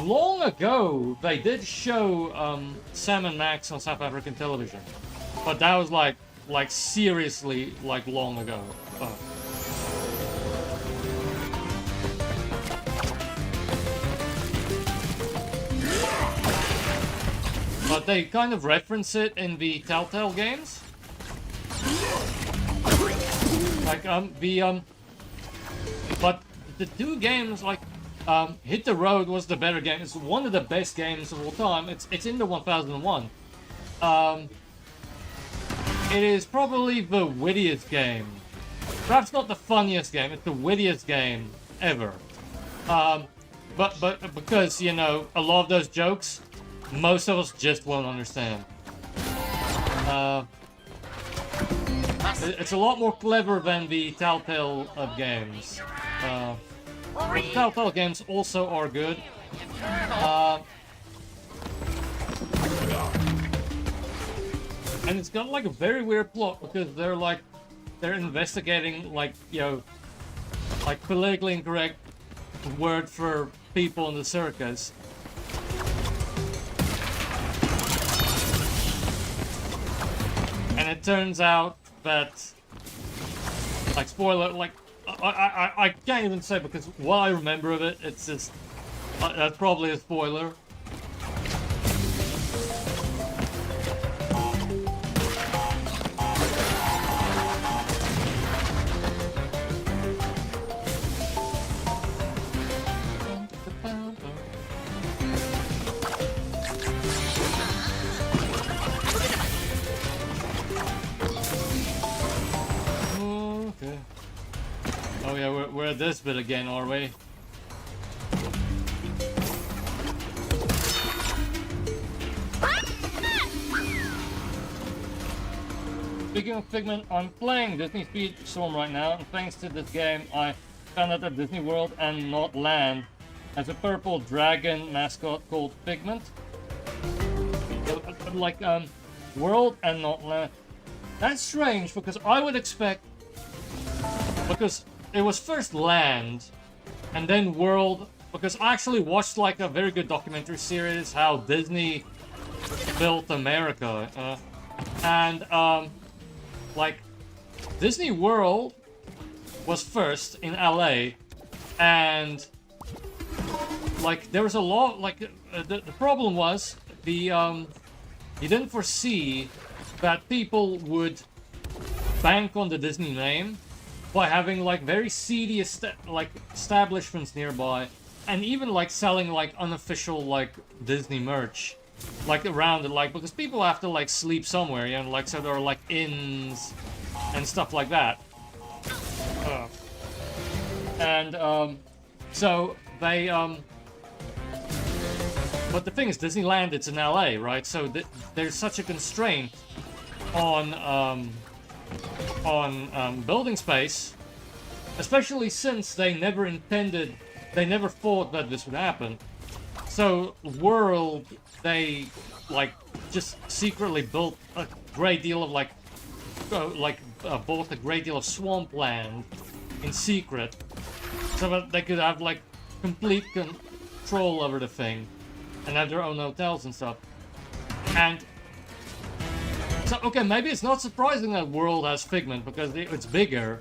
Long ago, they did show Sam and Max on South African television, but that was like seriously, like long ago. But they kind of reference it in the Telltale games. Like, but the two games, like, Hit the Road was the better game. It's one of the best games of all time. It's in the 1001. It is probably the wittiest game. Perhaps not the funniest game, it's the wittiest game ever. But because, you know, a lot of those jokes, most of us just won't understand. It's a lot more clever than the Telltale games. The Telltale games also are good. And it's got like a very weird plot because they're investigating like, you know, like politically incorrect word for people in the circus. And it turns out that, like, spoiler, like, I can't even say because what I remember of it, it's just, that's probably a spoiler. Oh yeah, we're at this bit again, are we? Speaking of Figment, I'm playing Disney Speedstorm right now, and thanks to this game, I found out that Disney World and not Land has a purple dragon mascot called Figment. Like, World and not Land. That's strange, because I would expect... Because it was first Land, and then World, because I actually watched like a very good documentary series, how Disney built America, and like, Disney World was first in LA, and like, there was a lot, like, the problem was, you didn't foresee that people would bank on the Disney name by having like very seedy establishments nearby, and even like selling like unofficial like Disney merch like around it, like, because people have to like sleep somewhere, you know, like, so there are like inns and stuff like that. And so they but the thing is, Disneyland, it's in LA, right? So there's such a constraint on building space, especially since they never thought that this would happen. So World, they like just secretly built a great deal of like bought a great deal of swampland in secret, so that they could have like complete control over the thing and have their own hotels and stuff. And so, okay, maybe it's not surprising that World has Figment because it's bigger,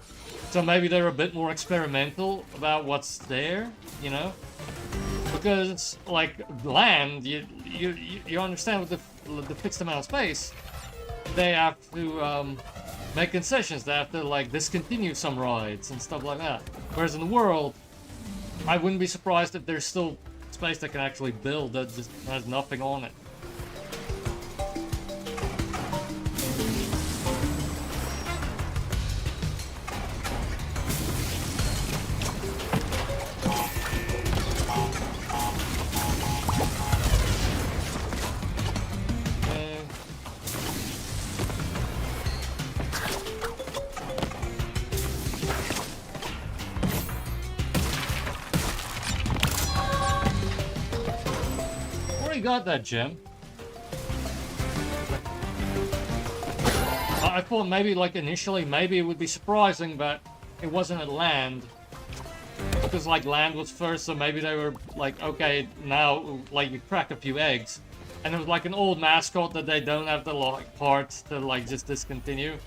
so maybe they're a bit more experimental about what's there, you know? Because like land, you understand with the fixed amount of space, they have to make concessions. They have to like discontinue some rides and stuff like that. Whereas in the World, I wouldn't be surprised if there's still space that can actually build that just has nothing on it. Got that gem. I thought maybe like initially maybe it would be surprising, but it wasn't at land because like land was first, so maybe they were like, okay, now like you crack a few eggs, and it was like an old mascot that they don't have the like parts to like just discontinue.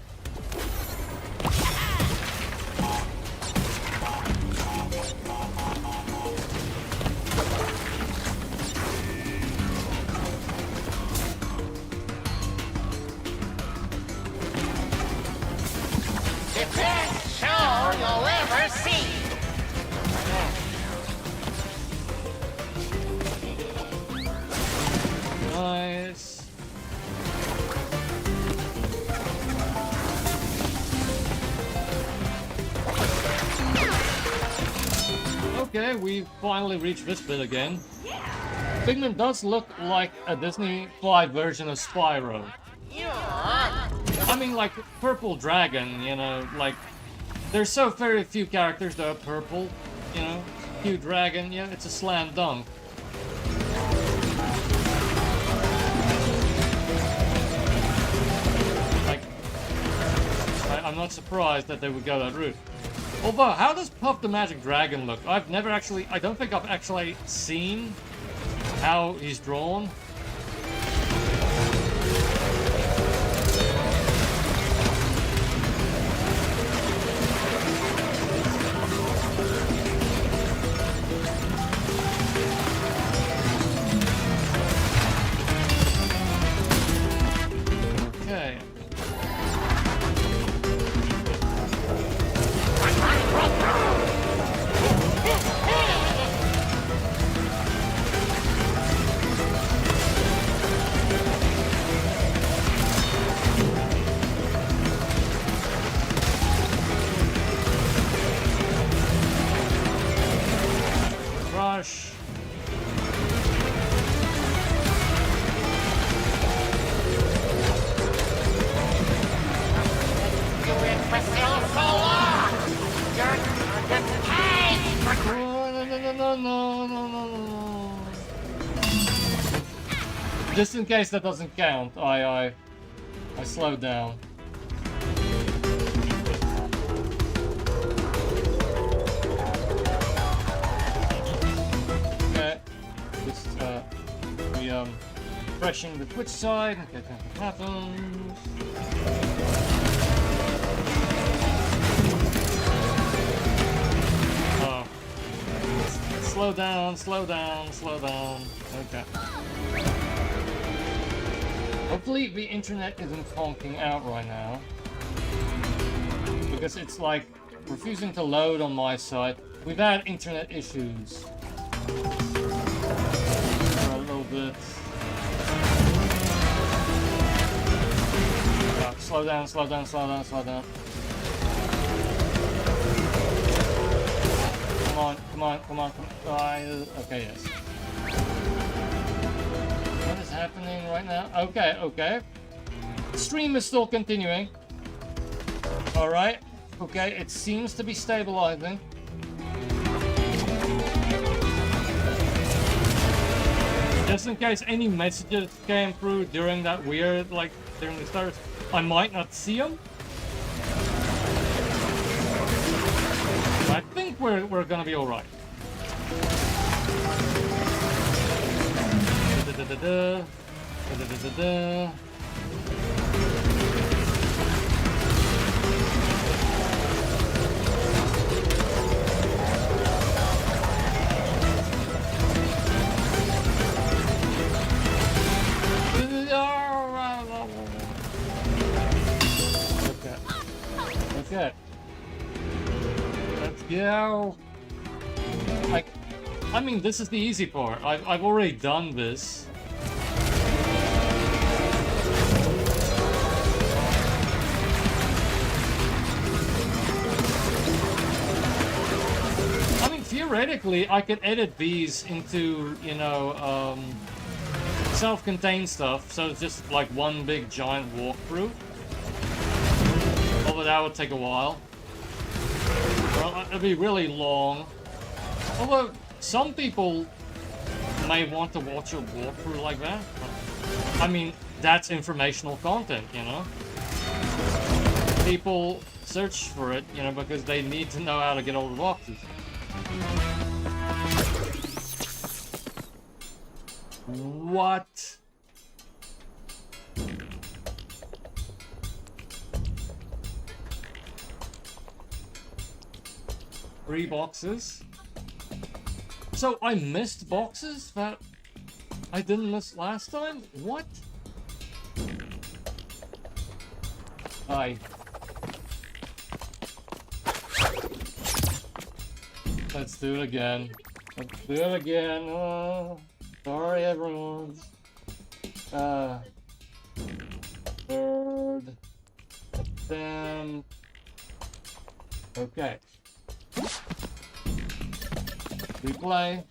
Okay, we finally reached this bit again. Figment does look like a Disney-fied version of Spyro. I mean, like, Purple Dragon, you know, like, there's so very few characters that are purple, you know? Cute Dragon, yeah, it's a slam dunk. Like, I'm not surprised that they would go that route. Although, how does Puff the Magic Dragon look? I don't think I've actually seen how he's drawn. Okay. Just in case that doesn't count, I slowed down. Okay, just refreshing the Twitch side in case anything happens. Oh, slow down, slow down, slow down. Okay. Hopefully the internet isn't honking out right now, because it's like refusing to load on my side. We've had internet issues for a little bit. Slow down, slow down, slow down, slow down. Come on, come on, come on, come on. Okay, yes. What is happening right now? Okay, okay. Stream is still continuing. Alright. Okay, it seems to be stabilizing. Just in case any messages came through during that weird, like, during the start, I might not see them. we're gonna be all right. Da-da-da-da. Da-da-da-da-da. Okay. Let's go. I mean, this is the easy part. I've already done this. I mean, theoretically, I could edit these into, you know, self-contained stuff, so it's just like one big giant walkthrough. Although that would take a while. Well, it'd be really long. Although, some people may want to watch a walkthrough like that. I mean, that's informational content, you know? People search for it, you know, because they need to know how to get all the boxes. What? Three boxes? So I missed boxes that I didn't miss last time? What? Hi. Let's do it again. Let's do it again. Oh, sorry everyone. Third attempt. Okay. Replay.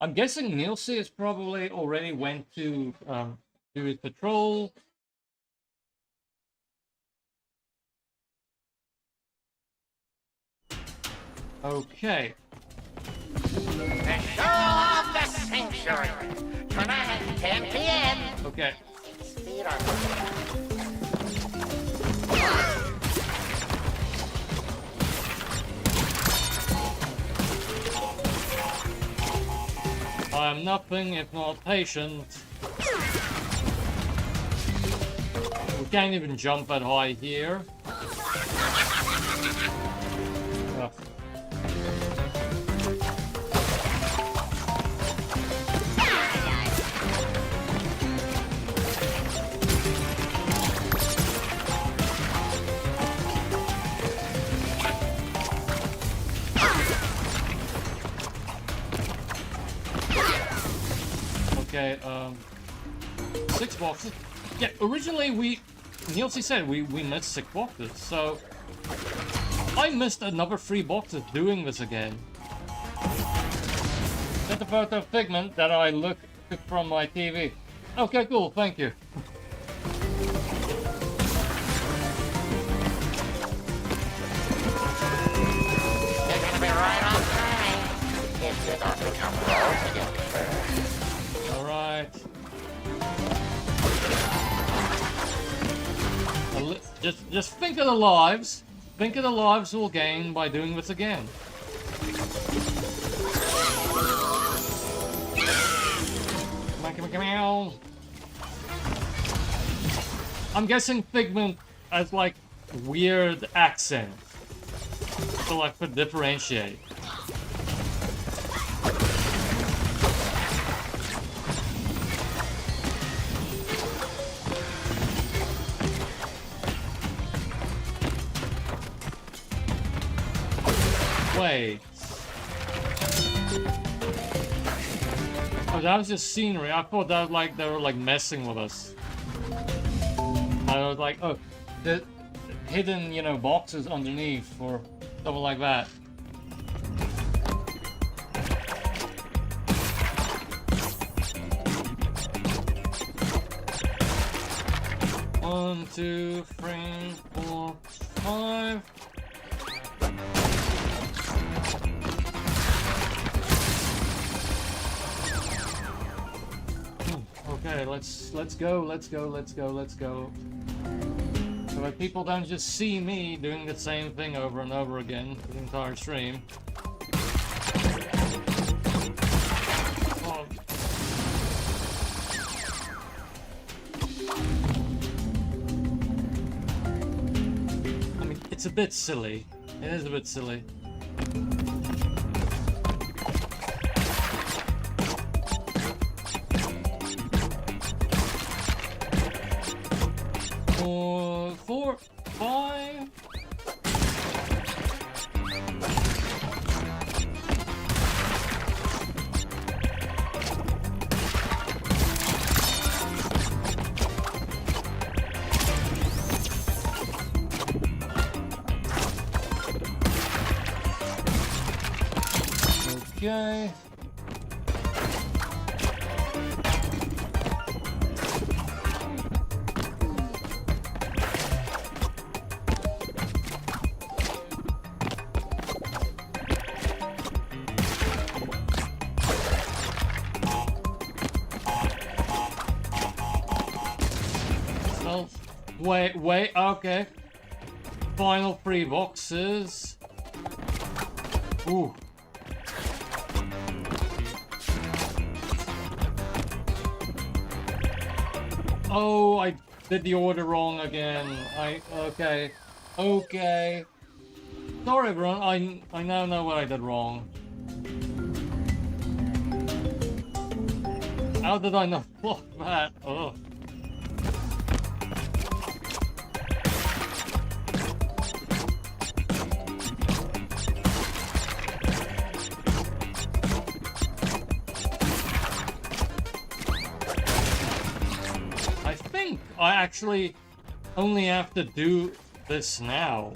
I'm guessing Nielsen is probably already went to do his patrol. Okay. The show of the century. Tonight, 10 p.m. Okay. Speed on. I am nothing if not patient. We can't even jump that high here. Ugh. Okay, 6 boxes. Yeah, originally Nielsen said we missed 6 boxes, so I missed another 3 boxes doing this again. Get the photo of Figment that I took from my TV. Okay, cool, thank you. You're gonna be right on time. If you don't become rogue again first. Alright. Just think of the lives. Think of the lives we'll gain by doing this again. Come on. I'm guessing Figment has like weird accent. So I could differentiate. Wait. Oh, that was just scenery. I thought that like they were like messing with us. I was like, oh, the hidden, you know, boxes underneath or something like that. One, 2, 3, 4, 5. Okay, let's go. So that people don't just see me doing the same thing over and over again for the entire stream. Oh. I mean, it's a bit silly. It is a bit silly. Four, five. Okay. Wait, okay. Final 3 boxes. Ooh. Oh, I did the order wrong again. Okay. Okay. Sorry, everyone. I now know what I did wrong. How did I not block that? Oh. I actually only have to do this now.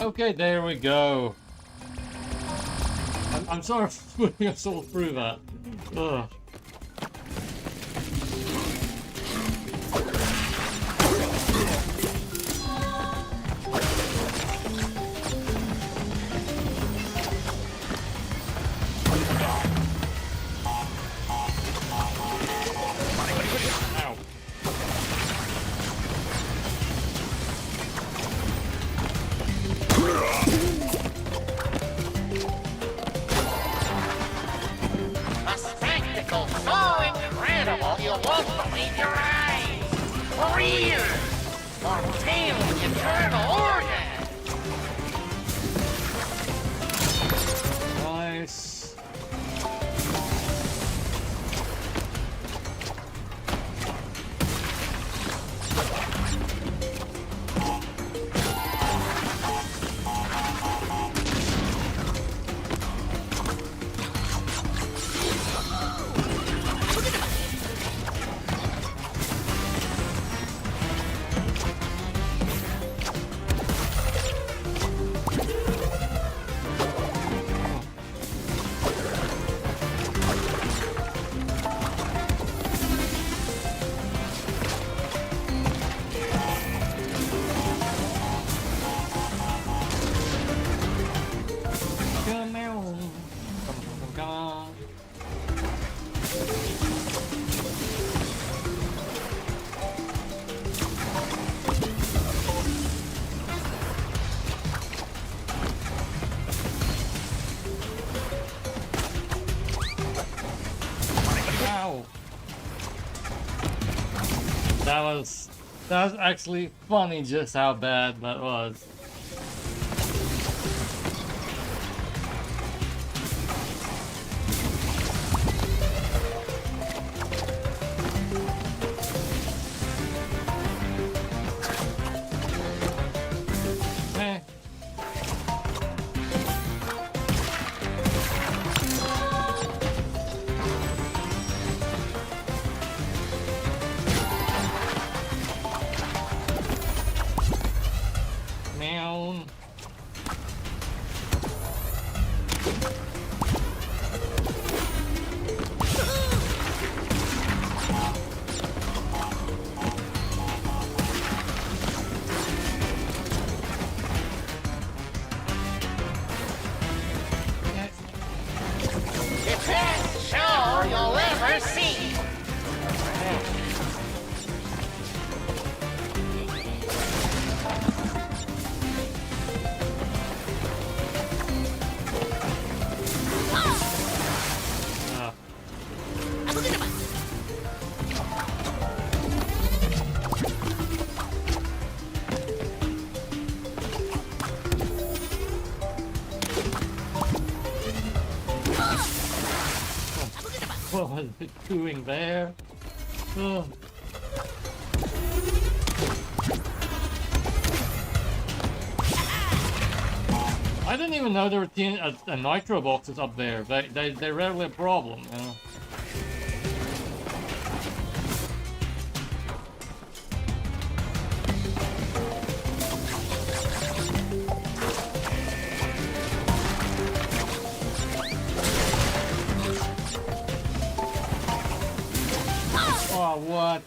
Okay, there we go. I'm sorry for putting us all through that. Ugh. That was actually funny just how bad that was. What was it doing there? Ugh. I didn't even know there were nitro boxes up there. They're rarely a problem, you know. Oh, what?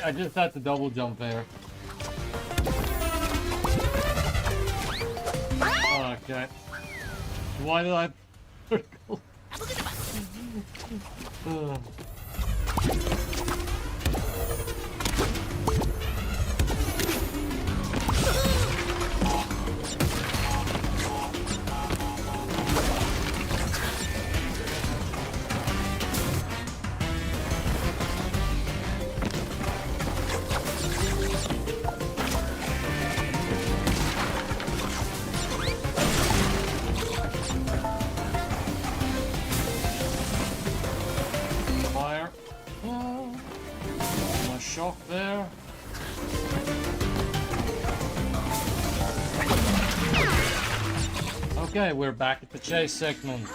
I just had to double jump there. Okay. Why did I circle? Shock there. Okay, we're back at the chase segment.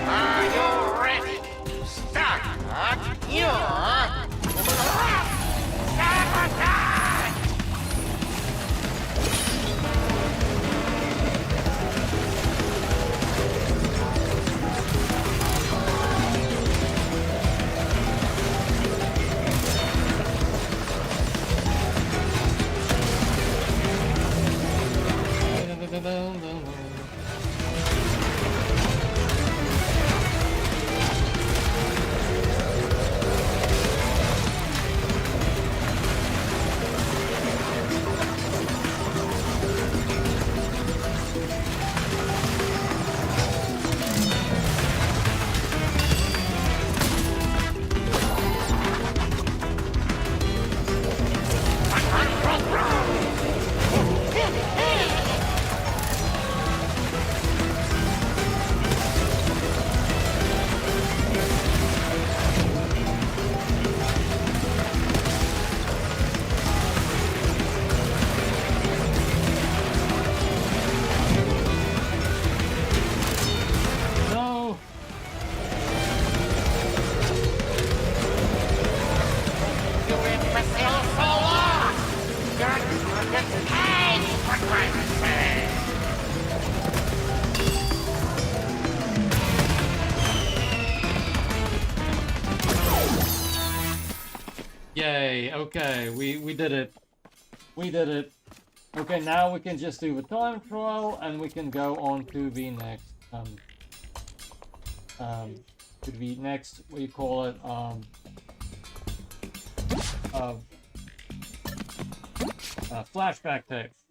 Are you ready to start your sabotage? Yay, okay, we did it. We did it. Okay, now we can just do the time trial and we can go on to the next what do you call it, flashback text.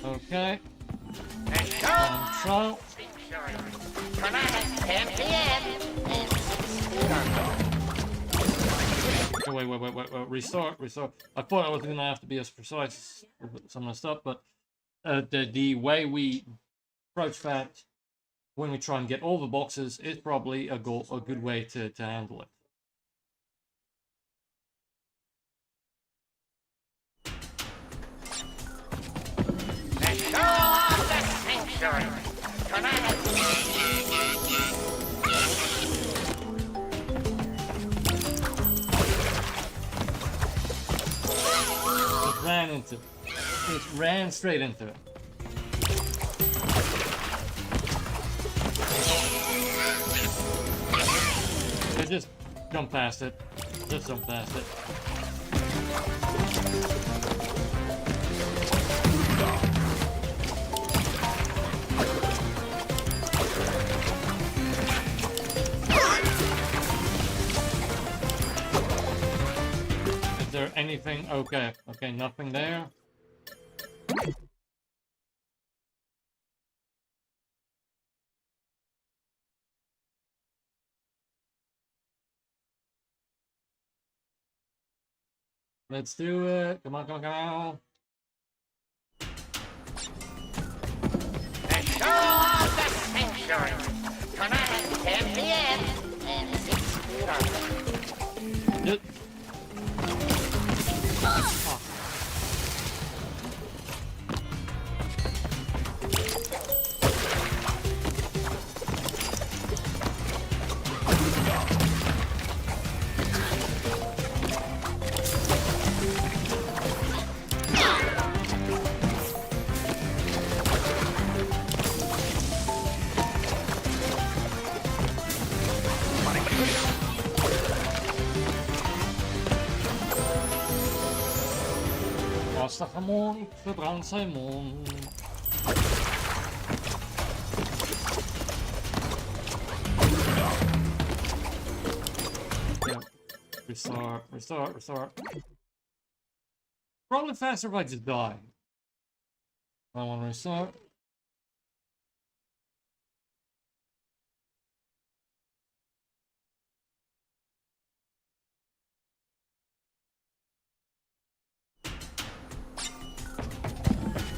Okay. Trial. Tonight at 10 p.m. Oh, wait, restart. I thought I was gonna have to be as precise with some of the stuff, but the way we approach that when we try and get all the boxes is probably a good way to handle it. It ran straight into it. So just jump past it. Just jump past it. Is there anything? Okay, nothing there. Let's do it. Come on, come on, come on. The show of the century. Tonight at 10 p.m. and 6 p.m. Yep. Basta hamon, verbrand zijn mond. Yeah. Restart, restart, restart. Probably faster if I just die. I want to restart.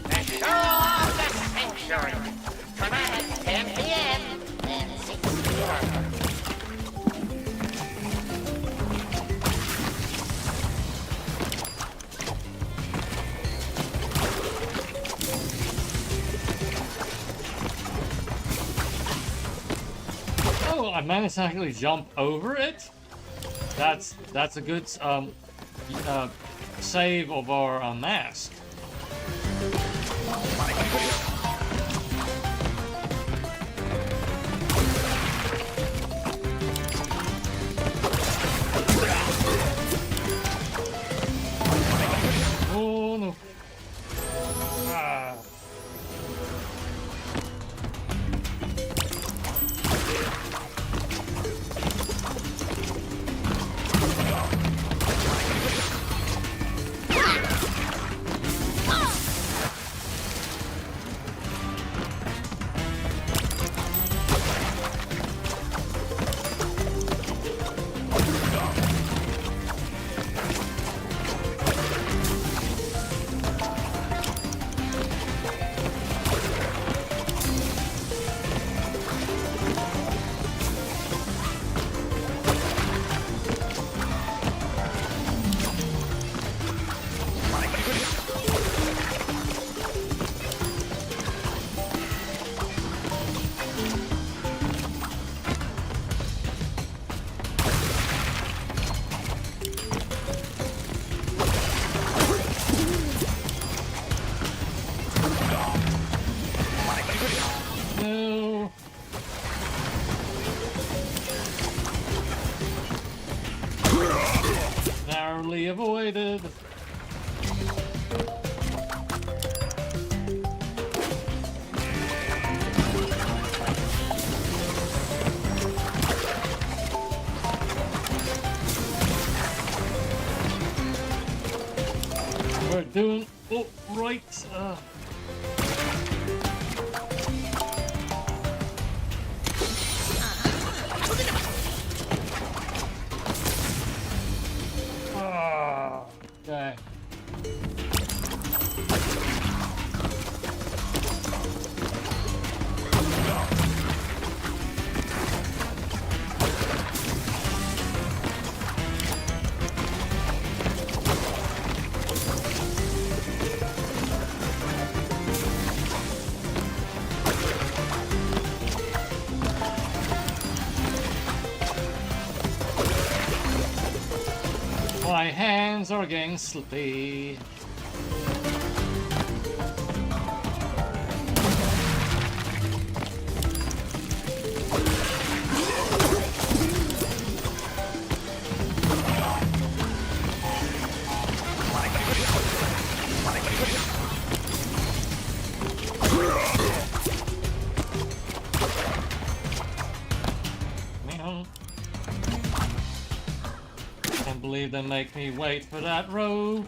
The show of the century. Tonight at 10 p.m. and 6 p.m. Oh, I managed to actually jump over it. That's a good save of our mask. Oh no. Ah. No. Narrowly avoided. We're doing all right. Okay. My hands are getting slippy. Can't believe they make me wait for that rope.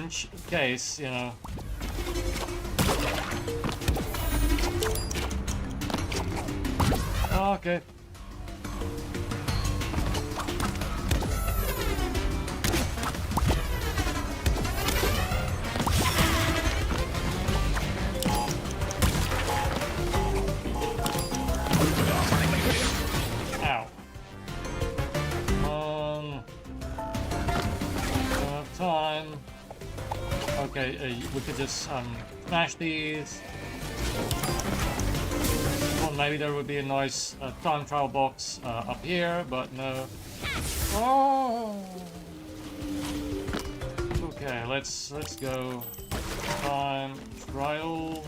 in case, you know. Okay. Time. Okay, we could just smash these. Well, maybe there would be a nice time trial box up here, but no. Oh. Okay, let's go. Time trial.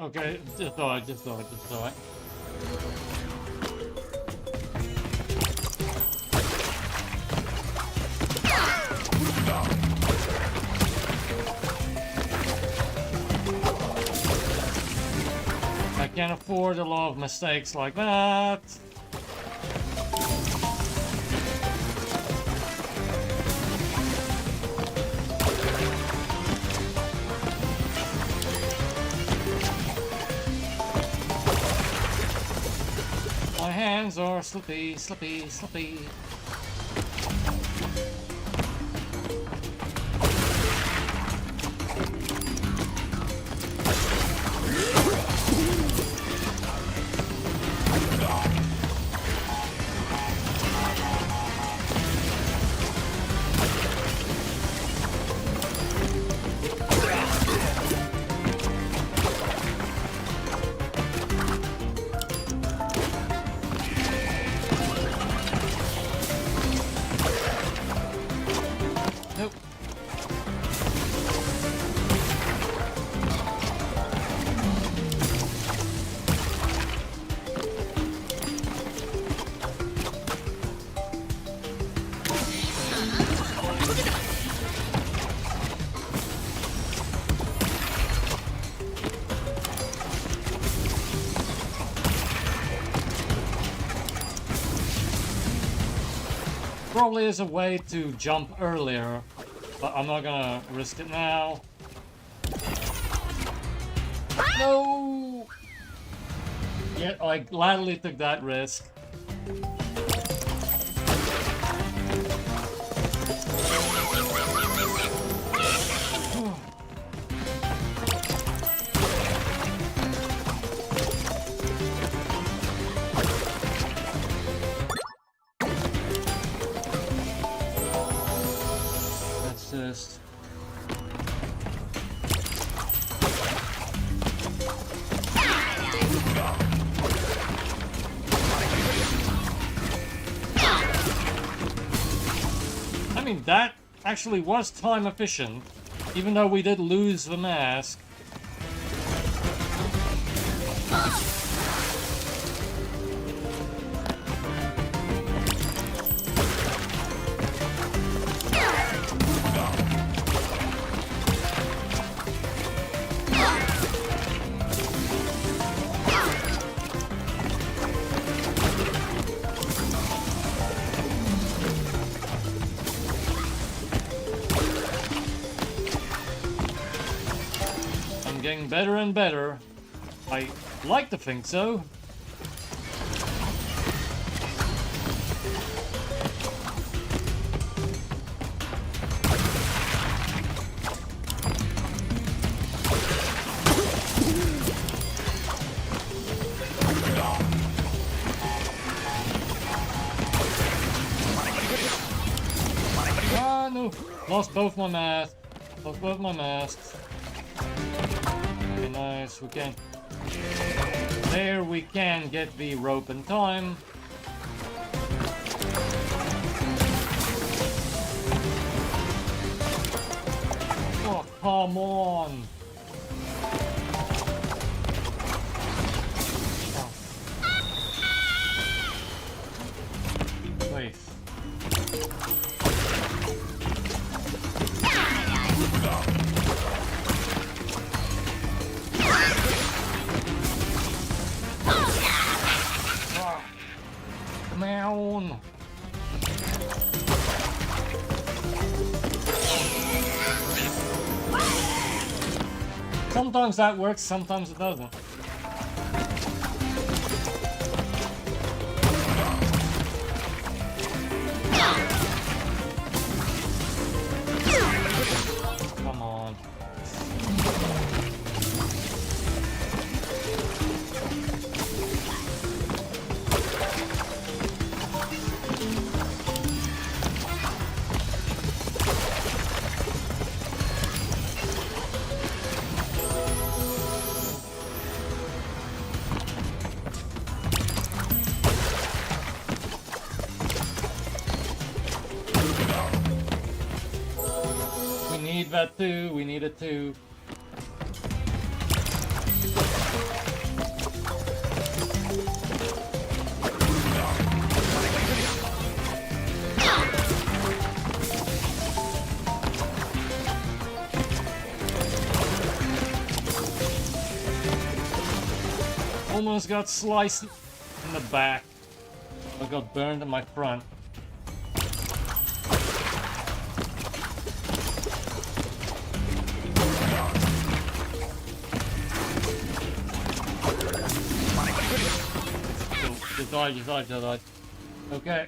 Okay, just thought. I can't afford a lot of mistakes like that. My hands are slippy. Probably is a way to jump earlier, but I'm not gonna risk it now. No! Yet I gladly took that risk. I mean, that actually was time efficient, even though we did lose the mask. Getting better and better. I like to think so. Ah, no. Lost both my masks. Lost both my masks. Nice, we can. There we can get the rope in time. Oh, come on. Oh. Wait. down. Sometimes that works, sometimes it doesn't. Come on. That too, we need it too. Almost got sliced in the back. I got burned in my front. Just died. Okay.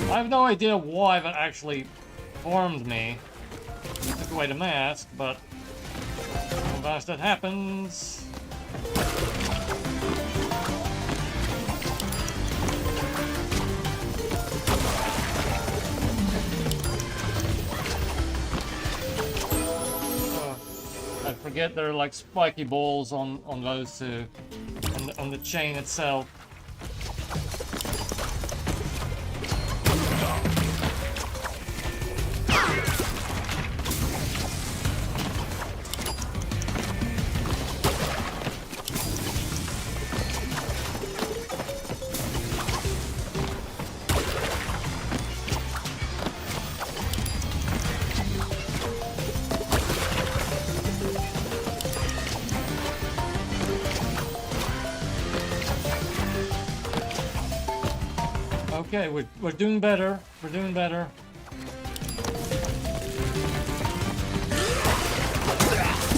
I have no idea why that actually harmed me. It took away the mask, but sometimes that happens. I forget there are like spiky balls on those two, on the chain itself. Okay, we're doing better. We're doing better.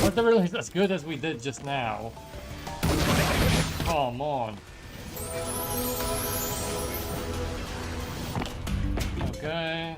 But they're really as good as we did just now. Come on. Okay.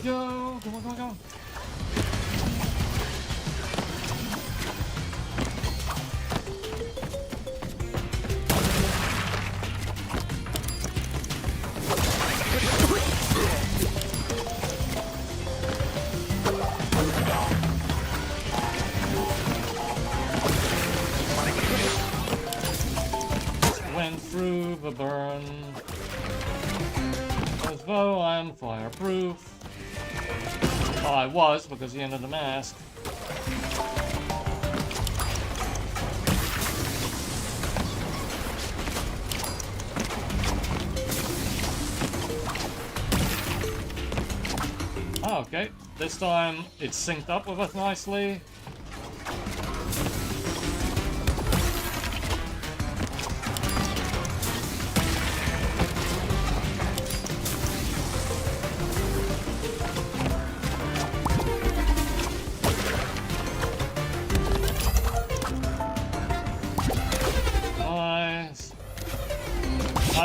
Go. Went through the burn as though I'm fireproof. Oh, I was, because he ended the mask. Oh, okay. This time it's synced up with us nicely.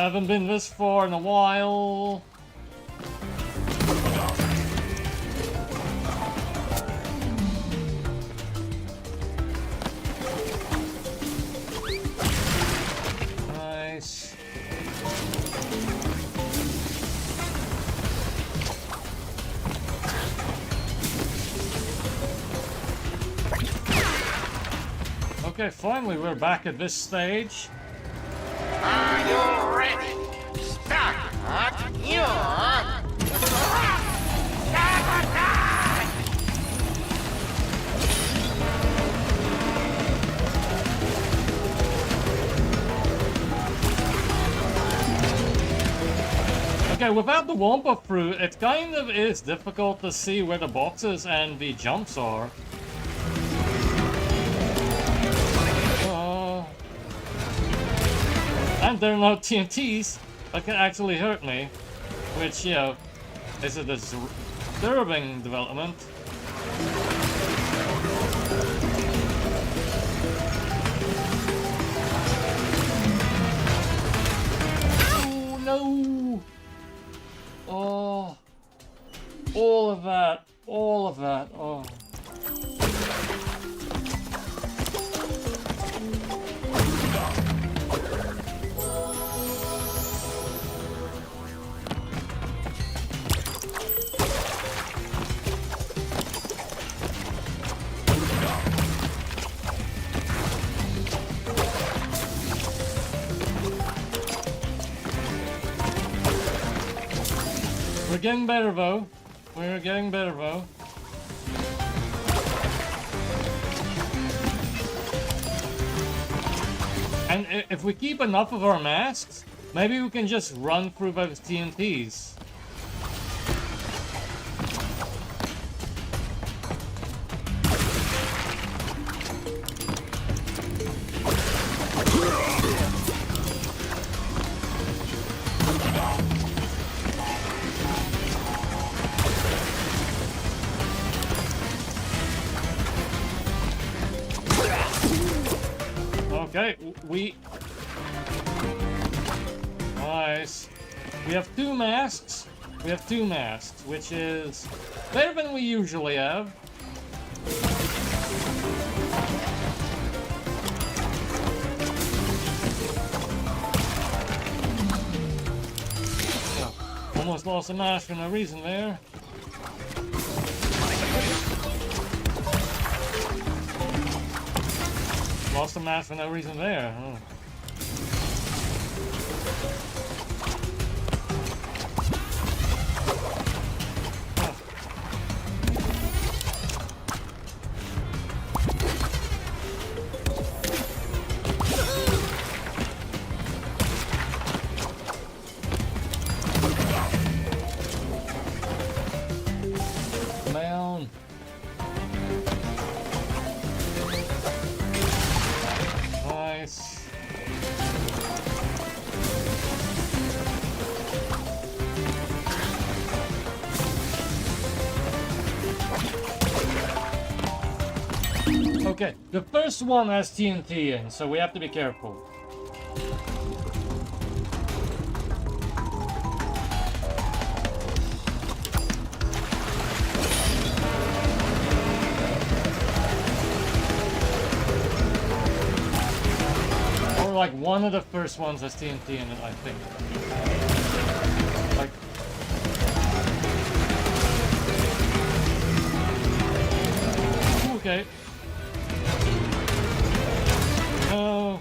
I haven't been this far in a while. Nice. Okay, finally we're back at this stage. Are you ready? Start your sabotage! Okay, without the Wampa fruit, it kind of is difficult to see where the boxes and the jumps are. And there are no TNTs that can actually hurt me, which, you know, is a disturbing development. Oh, no! Oh, all of that, oh. We're getting better though. We're getting better though. And if we keep enough of our masks, maybe we can just run through those TNTs. Okay, nice. We have two masks. We have two masks, which is better than we usually have. Oh, almost lost a mask for no reason there. Lost a mask for no reason there. Oh. Man. Nice. Okay, the first one has TNT in, so we have to be careful. Or like one of the first ones has TNT in it, I think. Like... Okay. No.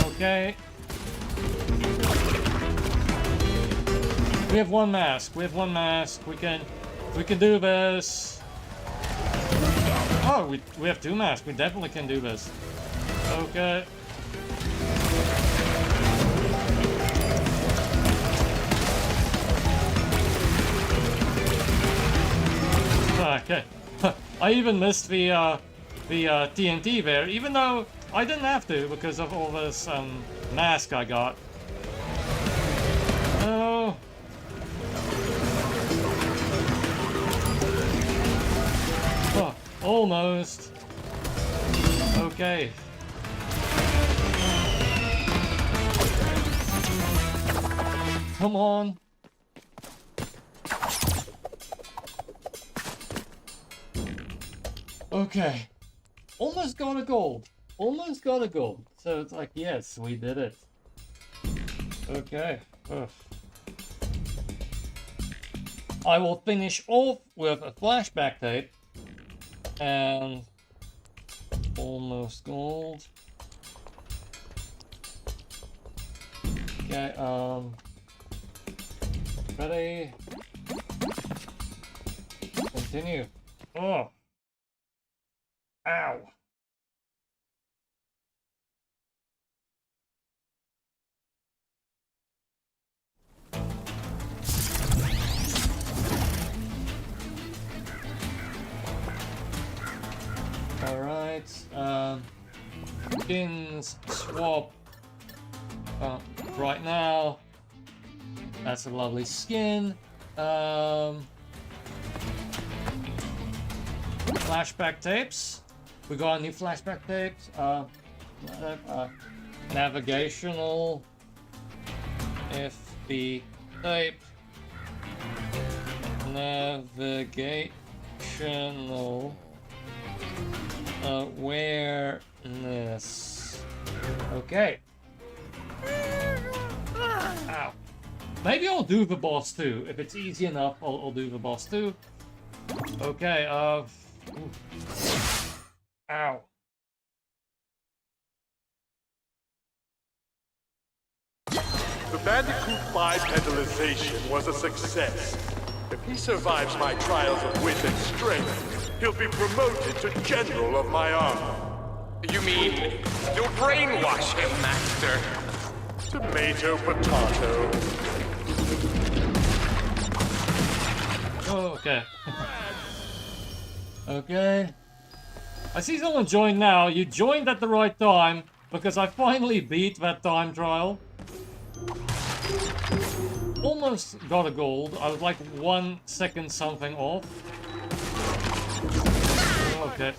Okay. We have one mask. We have one mask. We can do this. Oh, we have two masks. We definitely can do this. Okay. Okay. I even missed the TNT there, even though I didn't have to because of all this mask I got. Oh. Oh, almost. Okay. Come on. Okay. Almost got a gold. Almost got a gold. So it's like, yes, we did it. Okay. Ugh. I will finish off with a flashback tape. And almost gold. Okay, ready. Continue. Oh. Ow. Alright, skins swap right now. That's a lovely skin. Flashback tapes. We got new flashback tapes. Navigational. FB tape. Navigational awareness. Okay. Ow. Maybe I'll do the boss too. If it's easy enough, I'll do the boss too. Okay, Ow. The Bandicoot bipedalization was a success. If he survives my trials of wit and strength, he'll be promoted to General of my army. You mean, you'll brainwash him, Master? Tomato, potato. Oh, okay. Okay. I see someone joined now. You joined at the right time, because I finally beat that time trial. Almost got a gold. I was like 1 second something off. Okay.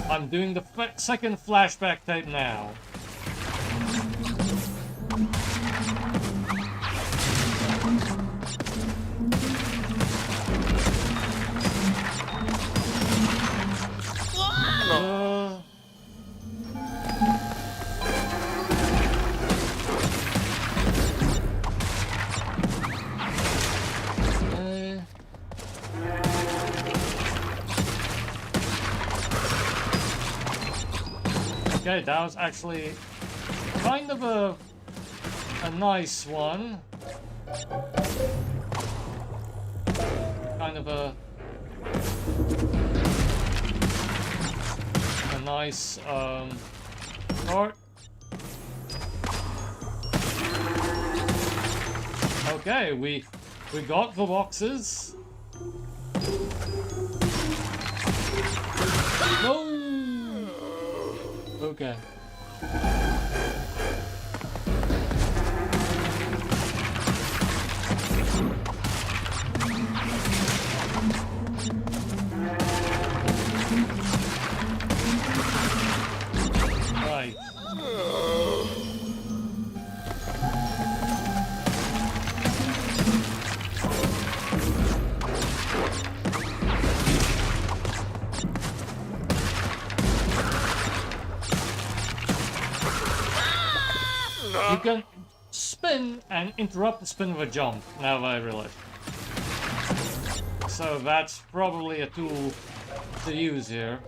I'm doing the second flashback tape now. Okay, that was actually kind of a nice one. Kind of a nice start. Okay, we got the boxes. No. Okay. Right. You can spin and interrupt the spin with a jump, now that I realize. So that's probably a tool to use here.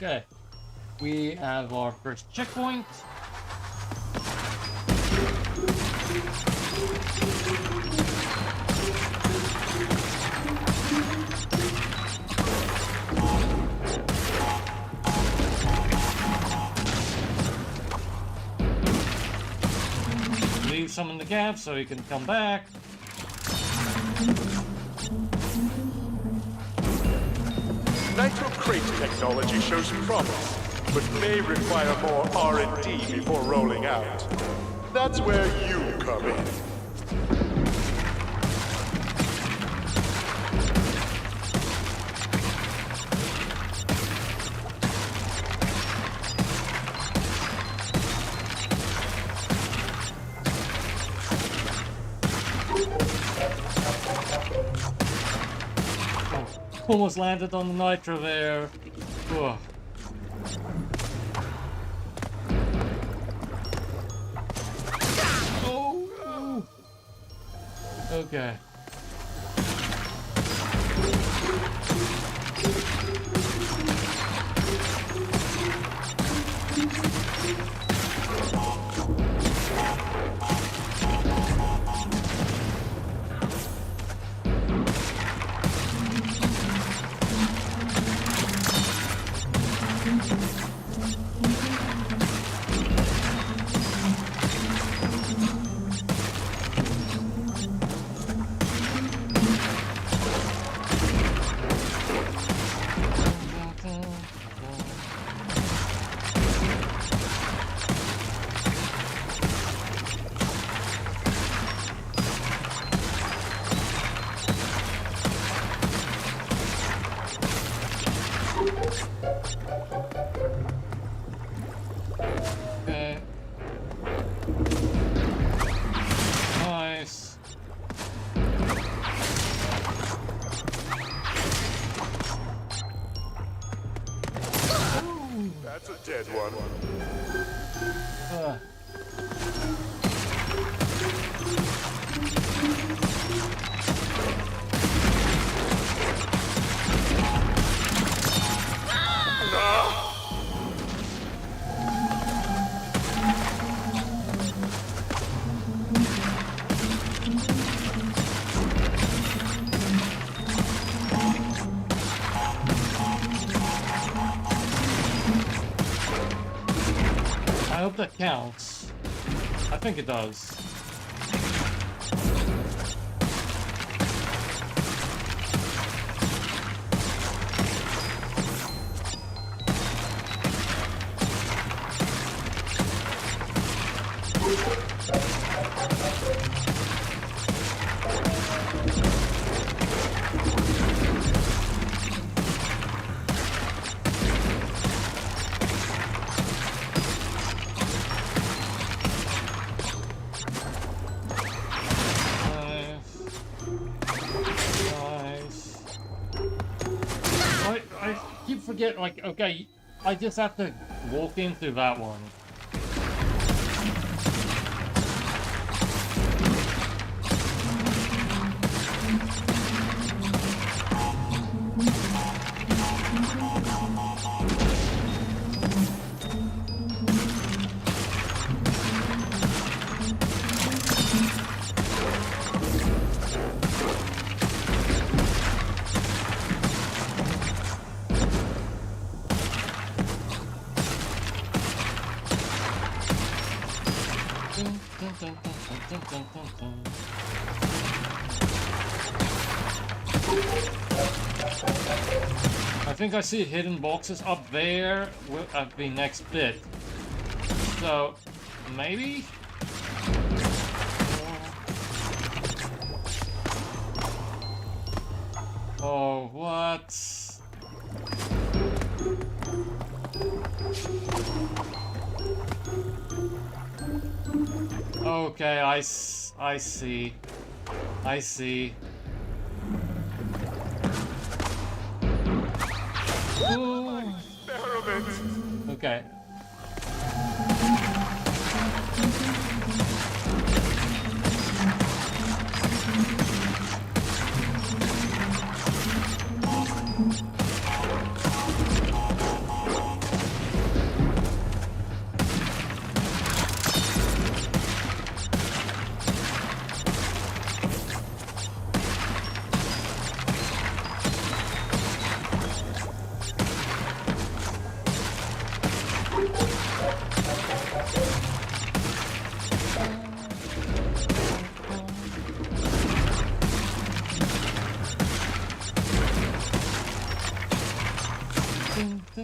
Okay. We have our first checkpoint. Leave some in the gap so he can come back. Nitro crate technology shows promise, but may require more R&D before rolling out. That's where you come in. Almost landed on the nitro there. Ugh. Oh. Okay. Okay. Nice. That's a dead one. I hope that counts. I think it does. Forget, like, okay, I just have to walk into that one. I think I see hidden boxes up there at the next bit. So, maybe? Oh, what? Okay, I see. I see. Ooh. Okay. Oh.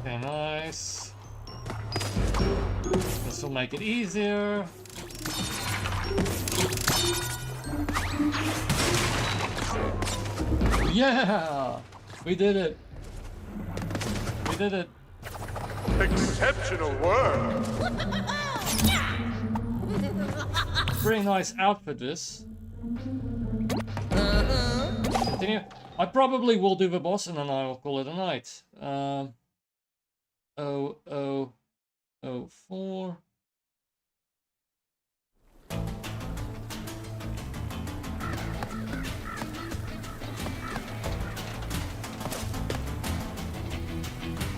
Okay, nice. This will make it easier. Yeah! We did it! We did it! Exceptional work! Pretty nice outfit, this. Continue. I probably will do the boss and then I'll call it a night. 0004.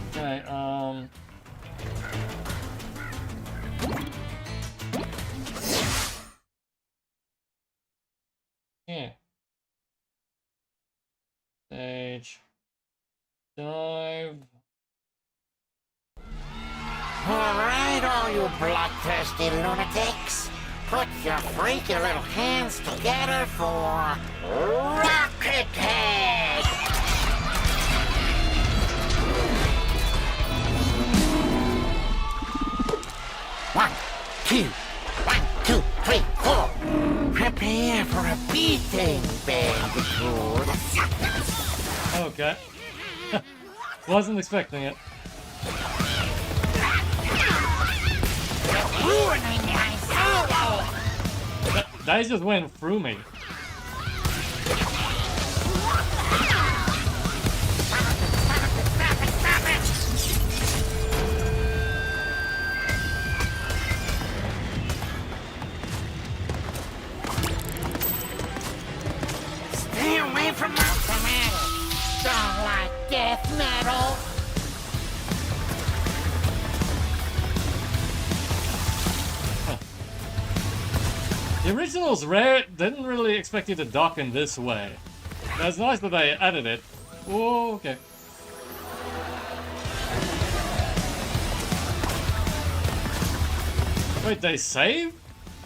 Okay, yeah. Stage. Dive. Alright, all you bloodthirsty lunatics. Put your freaky little hands together for Rocket Head! 1, 2, 1, 2, 3, 4. Prepare for a beating, Bandicoot. Okay. Wasn't expecting it. Ruining my solo! That just went through me. Stay away from Mountain Metal! Don't like death metal! The original's rare, didn't really expect you to dock in this way. That's nice that they added it. Oh, okay. Wait, they save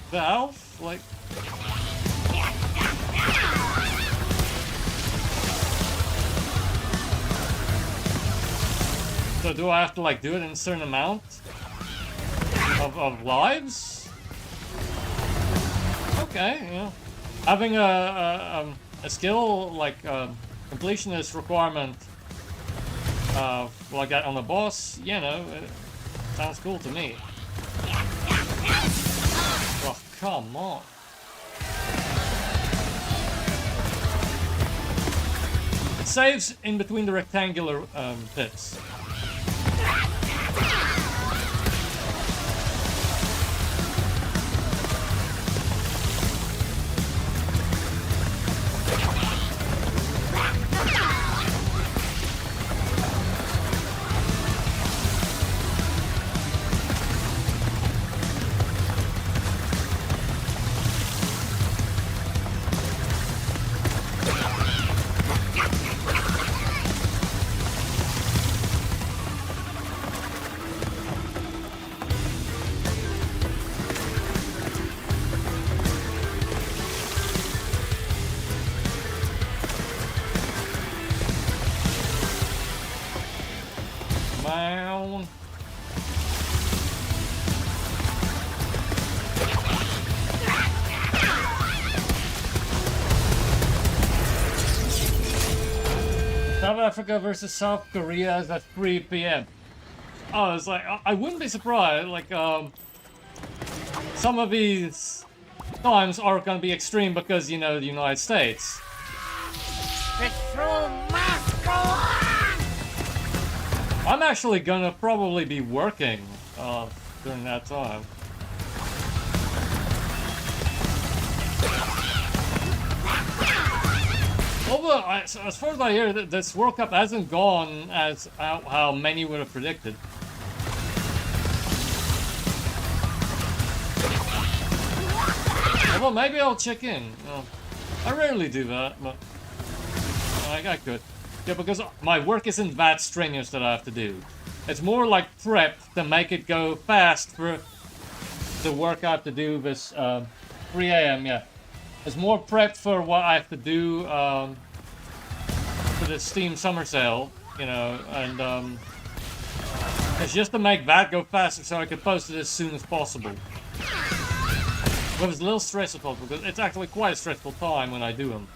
the elf? Like... So do I have to like do it in a certain amount of lives? Okay, yeah. Having a skill like completionist requirement like that on the boss, you know, it sounds cool to me. Oh, come on. It saves in between the rectangular pits. Africa versus South Korea is at 3 p.m. Oh, it's like, I wouldn't be surprised, like, some of these times are gonna be extreme because, you know, the United States. The show must go on! I'm actually gonna probably be working, during that time. Although, as far as I hear, this World Cup hasn't gone as how many would have predicted. Although, maybe I'll check in. I rarely do that, but I could. Yeah, because my work isn't that strenuous that I have to do. It's more like prep to make it go fast for the work I have to do this 3 a.m. Yeah. It's more prep for what I have to do for the Steam Summer Sale, you know, and it's just to make that go faster so I can post it as soon as possible. But it's a little stressful because it's actually quite a stressful time when I do them.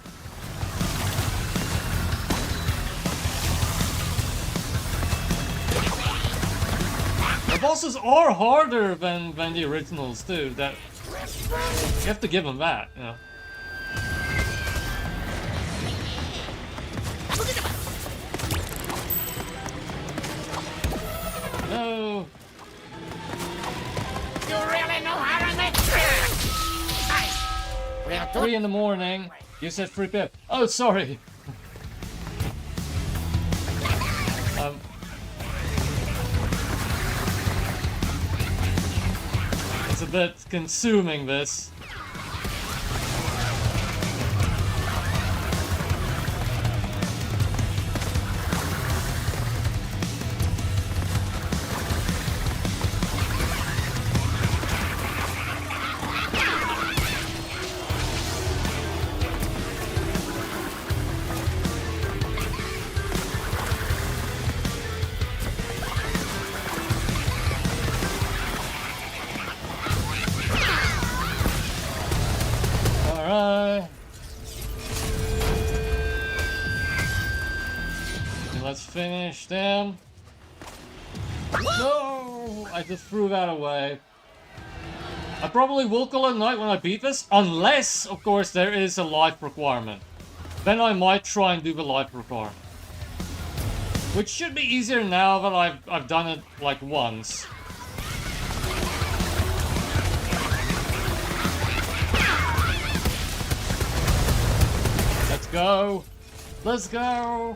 The bosses are harder than the originals too. That you have to give them that, you know. No. You really know how to make tricks! We'll do 3 in the morning. You said 3 p.m. Oh, sorry. It's a bit consuming, this. Let's finish them. No! I just threw that away. I probably will call it night when I beat this, unless, of course, there is a life requirement. Then I might try and do the life requirement. Which should be easier now that I've done it, like, once. Let's go! Let's go!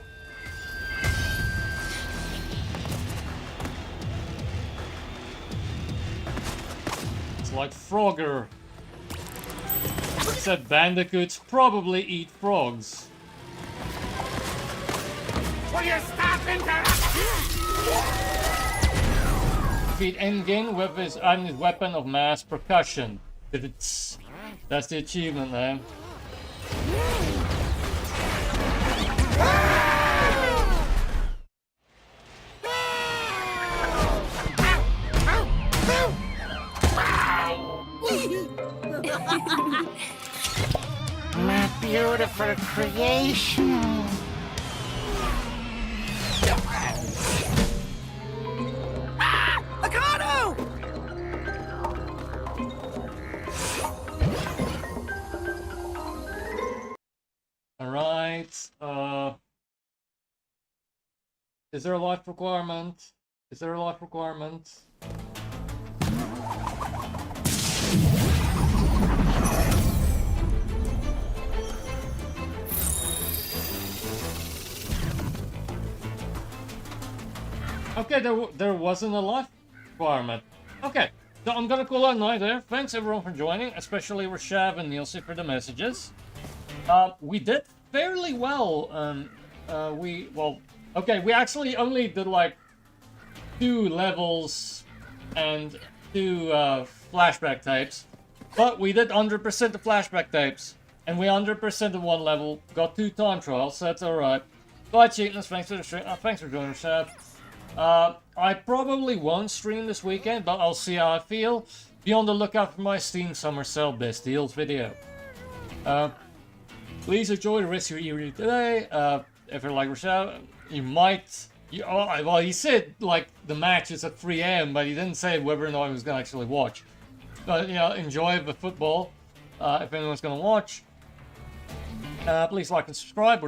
Like Frogger. Except bandicoots probably eat frogs. Will you stop interrupting? Defeat N.Gin with his weapon of mass percussion. That's the achievement, man. My beautiful creation. Akano! Alright, is there a life requirement? Is there a life requirement? Okay, there wasn't a life requirement. Okay, so I'm gonna call it a night there. Thanks everyone for joining, especially Rashav and Nielsen for the messages. We did fairly well. We actually only did like 2 levels and 2 flashback tapes, but we did 100% the flashback tapes, and we 100% the 1 level. Got 2 time trials, so that's alright. Bye, Cheapness. Thanks for the stream. Thanks for joining, Rashav. I probably won't stream this weekend, but I'll see how I feel. Be on the lookout for my Steam Summer Sale Best Deals video. Please enjoy the rest of your evening today. if you like the show, you might. Well, he said like the match is at 3 a.m., but he didn't say whether or not he was gonna actually watch. But you know, enjoy the football if anyone's gonna watch. Please like and subscribe.